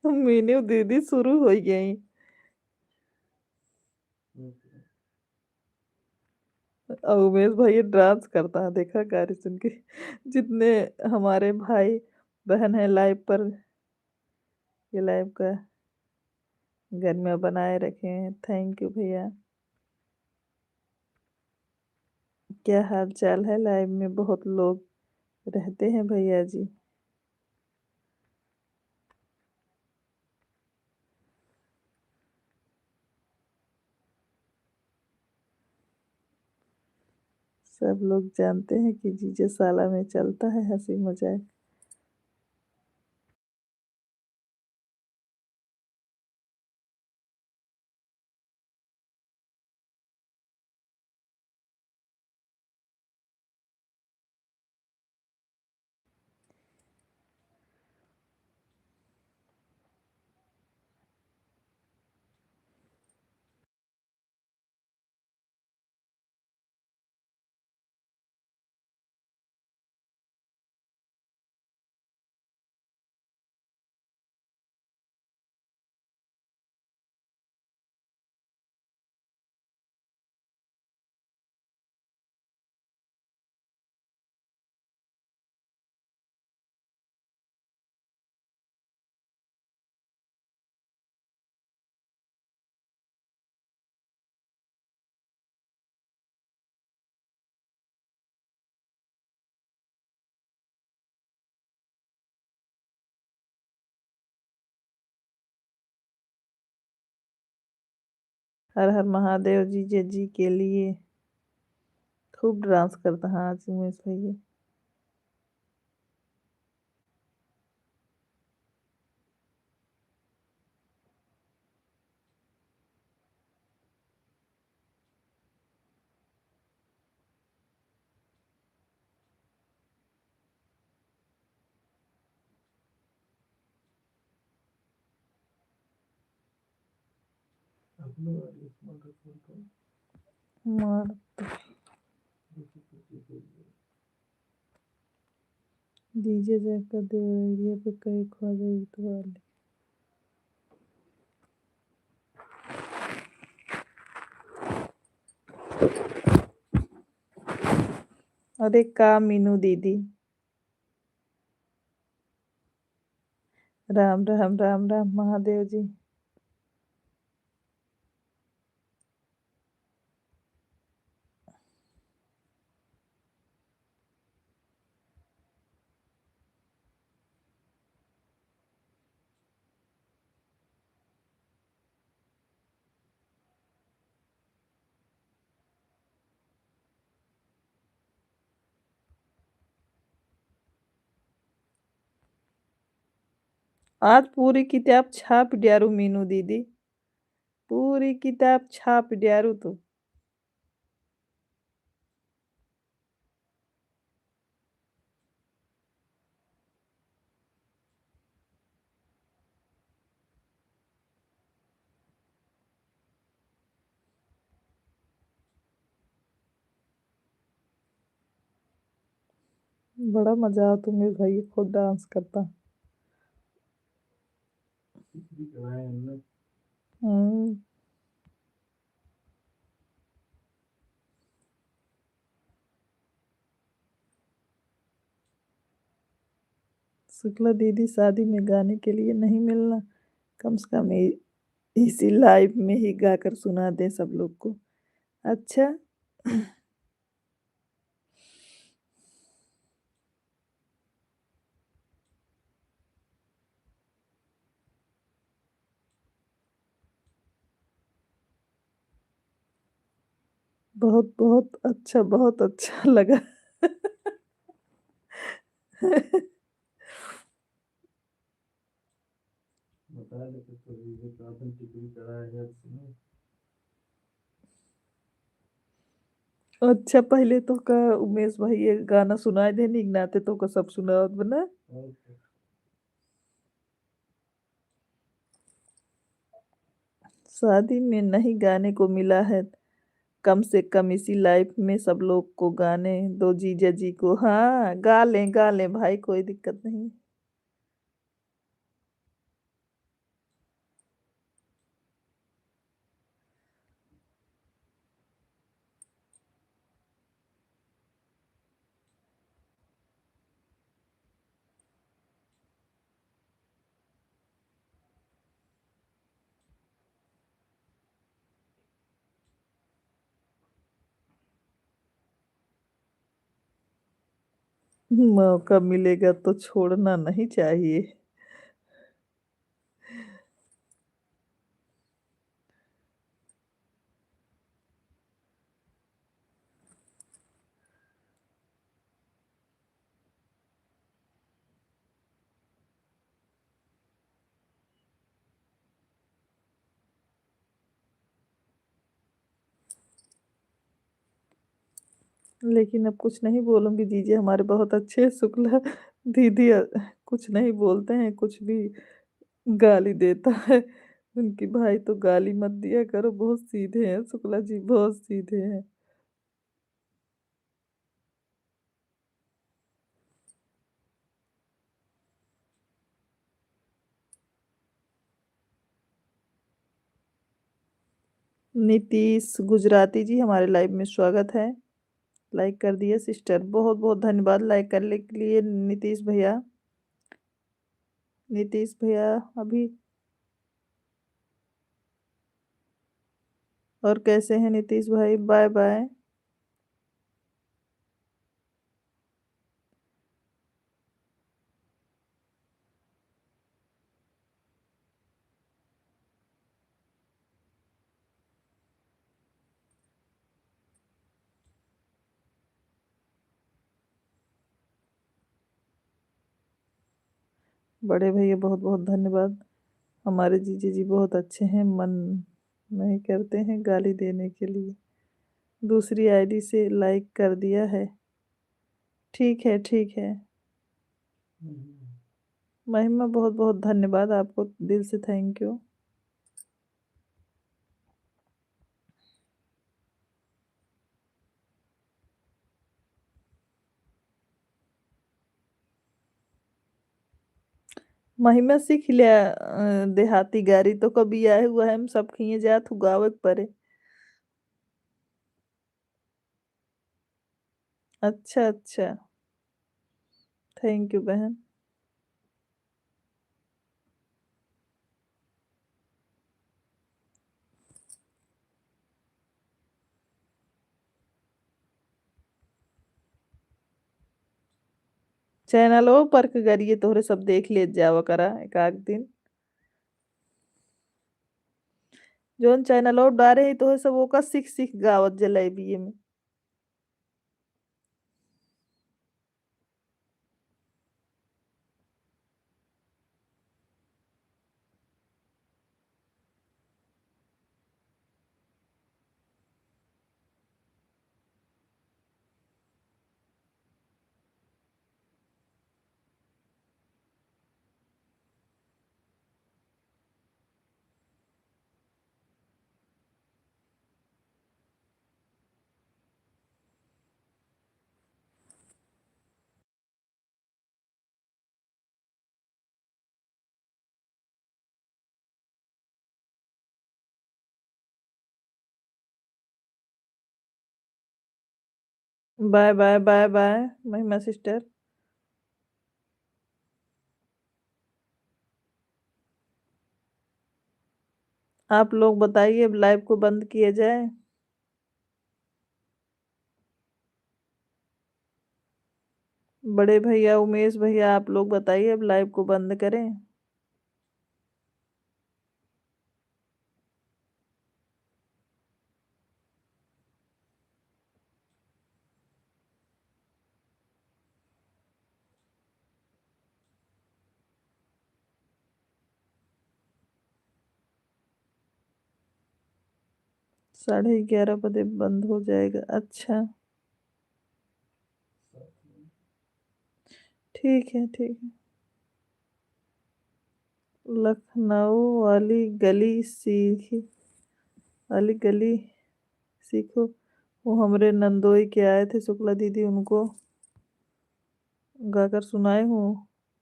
A: मीनू दीदी शुरू हो गई। और उमेश भाई डांस करता है, देखा गारी सुन के। जितने हमारे भाई बहन है लाइव पर, ये लाइव का घर में बनाए रखे हैं, थैंक यू भैया। क्या हाल चाल है? लाइव में बहुत लोग रहते हैं भैया जी। सब लोग जानते हैं कि जीजे साला में चलता है हंसी मजाक। हर हर महादेव जीजे जी के लिए खूब डांस करता है आज उमेश भैया। मार डीजे जाकर देव एरिया पे कई ख्वाजा ईद वाले। अरे का मीनू दीदी। राम राम राम राम महादेव जी। आज पूरी किताब छाप डियारू मीनू दीदी। पूरी किताब छाप डियारू तो। बड़ा मजा आता मेरे भाई खुद डांस करता। हम्म। शुक्ला दीदी शादी में गाने के लिए नहीं मिलना, कम से कम इसी लाइव में ही गाकर सुना दें सब लोग को। अच्छा। बहुत बहुत अच्छा लगा।
B: बता देते तो ये काफी टिकड़ी चढ़ा है सुनो।
A: अच्छा पहले तो का उमेश भाई ये गाना सुनाए दे नहीं नाते तो का सब सुनावत बना। शादी में नहीं गाने को मिला है, कम से कम इसी लाइफ में सब लोग को गाने दो जीजा जी को। हाँ गा लें भाई कोई दिक्कत नहीं। मौका मिलेगा तो छोड़ना नहीं चाहिए। लेकिन अब कुछ नहीं बोलूंगी, जीजे हमारे बहुत अच्छे हैं। शुक्ला दीदी कुछ नहीं बोलते हैं, कुछ भी गाली देता है। उनकी भाई तो गाली मत दिया करो, बहुत सीधे हैं शुक्ला जी, बहुत सीधे हैं। नीतीश गुजराती जी हमारे लाइव में स्वागत है। लाइक कर दिए सिस्टर, बहुत बहुत धन्यवाद लाइक करने के लिए नीतीश भैया। नीतीश भैया अभी। और कैसे हैं नीतीश भाई? Bye bye. बड़े भैया बहुत-बहुत धन्यवाद। हमारे जीजा जी बहुत अच्छे हैं, मन नहीं करते हैं गाली देने के लिए। दूसरी आईडी से लाइक कर दिया है। ठीक है, ठीक है। महिमा बहुत-बहुत धन्यवाद आपको दिल से थैंक यू। महिमा सीख लिया देहाती गारी तो कभी आए हुआ है हम सब खिए जात हु गावे के परे। अच्छा, अच्छा। थैंक यू बहन। चैनलों पर के गरिए तोहरे सब देख लेत जावा करा एक आध दिन। जौन चैनलों डारे ही तोहे सब ओका सीख-सीख गावत जलेबिये में। बाय, बाय, बाय, बाय महिमा सिस्टर। आप लोग बताइए अब लाइव को बंद किया जाए? बड़े भैया, उमेश भैया आप लोग बताइए अब लाइव को बंद करें? साढ़े 11 बजे बंद हो जाएगा। अच्छा। ठीक है, ठीक है। लखनऊ वाली गली सीखो। वो हमरे नंदोई के आए थे शुक्ला दीदी उनको गाकर सुनाए हूँ।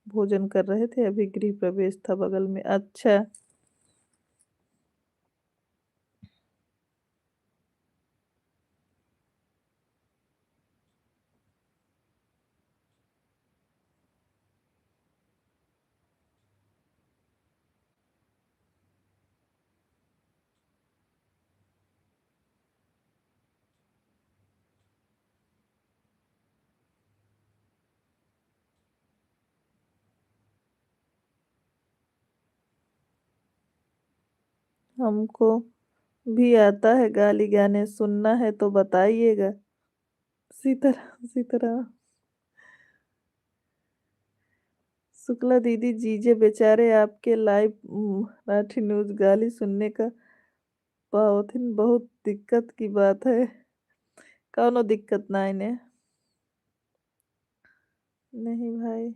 A: भोजन कर रहे थे अभी गृह प्रवेश था बगल में। अच्छा। हमको भी आता है गाली गाने, सुनना है तो बताइएगा। सीताराम सीताराम। शुक्ला दीदी जीजे बेचारे आपके लाइव मराठी न्यूज गाली सुनने का पावथिन बहुत दिक्कत की बात है। कौनो दिक्कत ना इन्हें। नहीं भाई।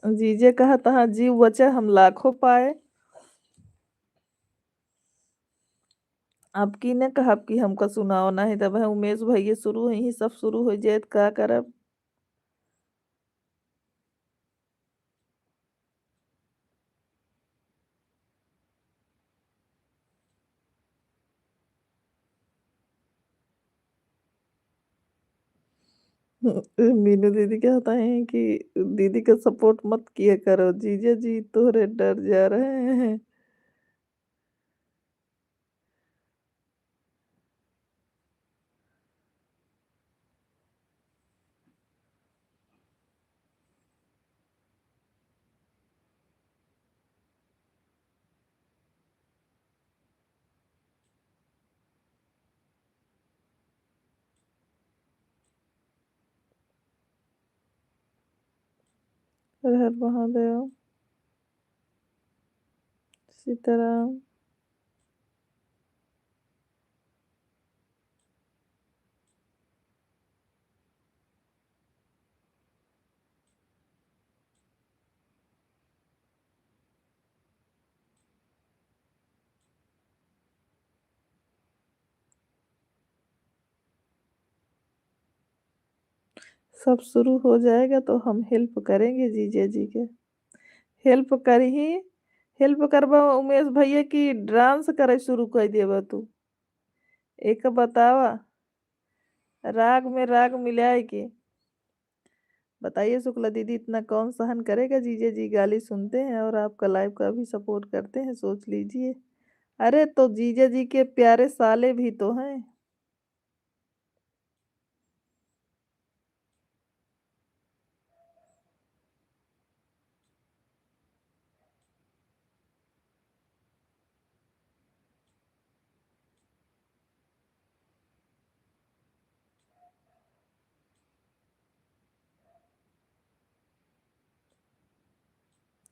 A: जीजे कहा तहाँ जीव बचा हम लाखों पाए। आपकी ने कहा कि हमका सुनाओ नहीं तब है उमेश भैया शुरू ही सब शुरू हो जाए तो का करब। मीनू दीदी कहता है कि दीदी का सपोर्ट मत किया करो जीजा जी तोरे डर जा रहे हैं। हर हर महादेव। सीताराम। सब शुरू हो जाएगा तो हम हेल्प करेंगे जीजा जी के। हेल्प कर ही हेल्प करबा उमेश भैया की डांस करे शुरू कर देबा तू। एक बतावा राग में राग मिलाए के। बताइए शुक्ला दीदी इतना कौन सहन करेगा, जीजे जी गाली सुनते हैं और आपका लाइव का भी सपोर्ट करते हैं, सोच लीजिए। अरे तो जीजे जी के प्यारे साले भी तो हैं।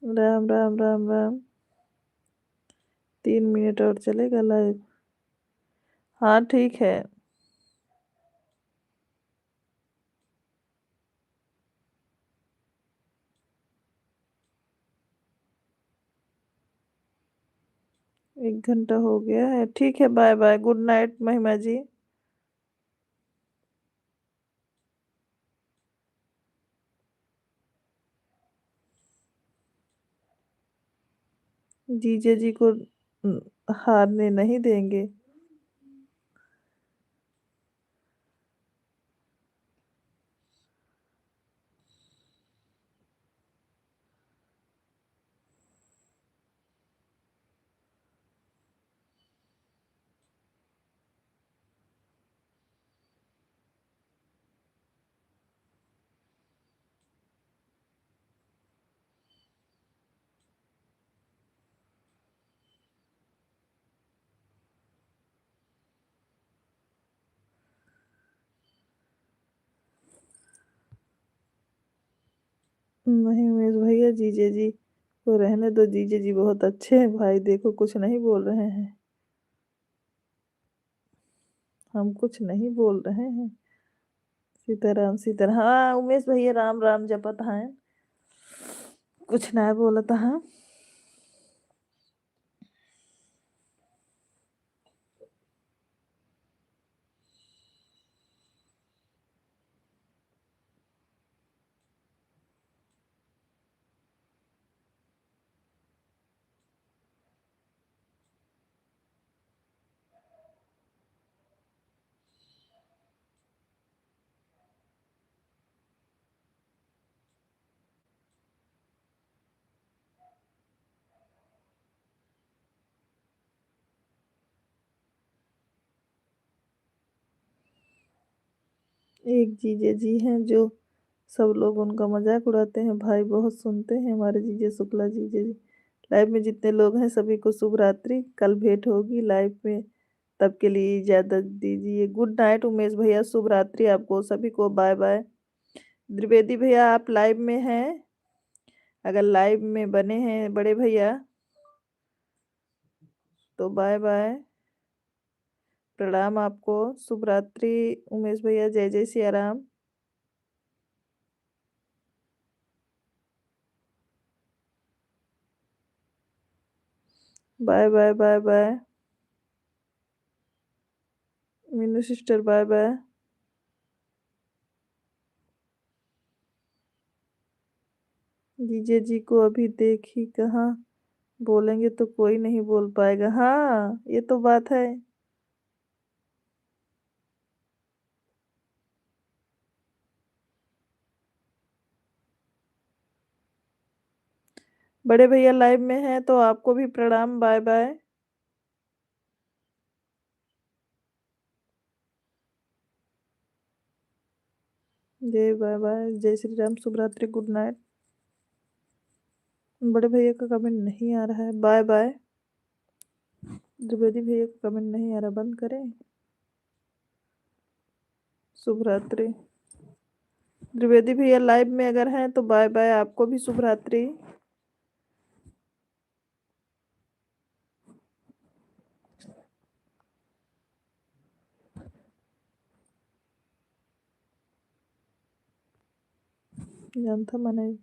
A: राम राम राम राम। 3 मिनट और चलेगा लाइव। हाँ ठीक है। एक घंटा हो गया है, ठीक है, बाय बाय, गुड नाइट महिमा जी। जीजे जी को हारने नहीं देंगे। नहीं उमेश भैया, जीजे जी को रहने दो, जीजे जी बहुत अच्छे हैं भाई, देखो कुछ नहीं बोल रहे हैं। हम कुछ नहीं बोल रहे हैं। सीताराम सीताराम, हाँ उमेश भैया राम राम जपत हैं, कुछ ना बोलता है। एक जीजे जी हैं जो सब लोग उनका मजाक उड़ाते हैं भाई, बहुत सुनते हैं हमारे जीजे शुक्ला जीजे जी। लाइव में जितने लोग हैं सभी को शुभ रात्रि, कल भेंट होगी लाइव में, तब के लिए इजाजत दीजिए। गुड नाइट उमेश भैया, शुभ रात्रि आपको सभी को, बाय बाय। द्विवेदी भैया आप लाइव में हैं? अगर लाइव में बने हैं बड़े भैया तो बाय बाय, प्रणाम आपको, शुभ रात्रि। उमेश भैया जय जय Siya Ram. Bye bye bye bye. Meenu sister bye bye. GJ ji को अभी देख ही कहाँ, बोलेंगे तो कोई नहीं बोल पाएगा, हाँ ये तो बात है। बड़े भैया लाइव में हैं तो आपको भी प्रणाम, बाय बाय। जय बाय बाय, जय श्री राम, शुभ रात्रि, गुड नाइट। बड़े भैया का कमेंट नहीं आ रहा है, बाय बाय। द्विवेदी भैया का कमेंट नहीं आ रहा, बंद करें। शुभ रात्रि। त्रिवेदी भैया लाइव में अगर हैं तो बाय बाय, आपको भी शुभ रात्रि। जानता मनाई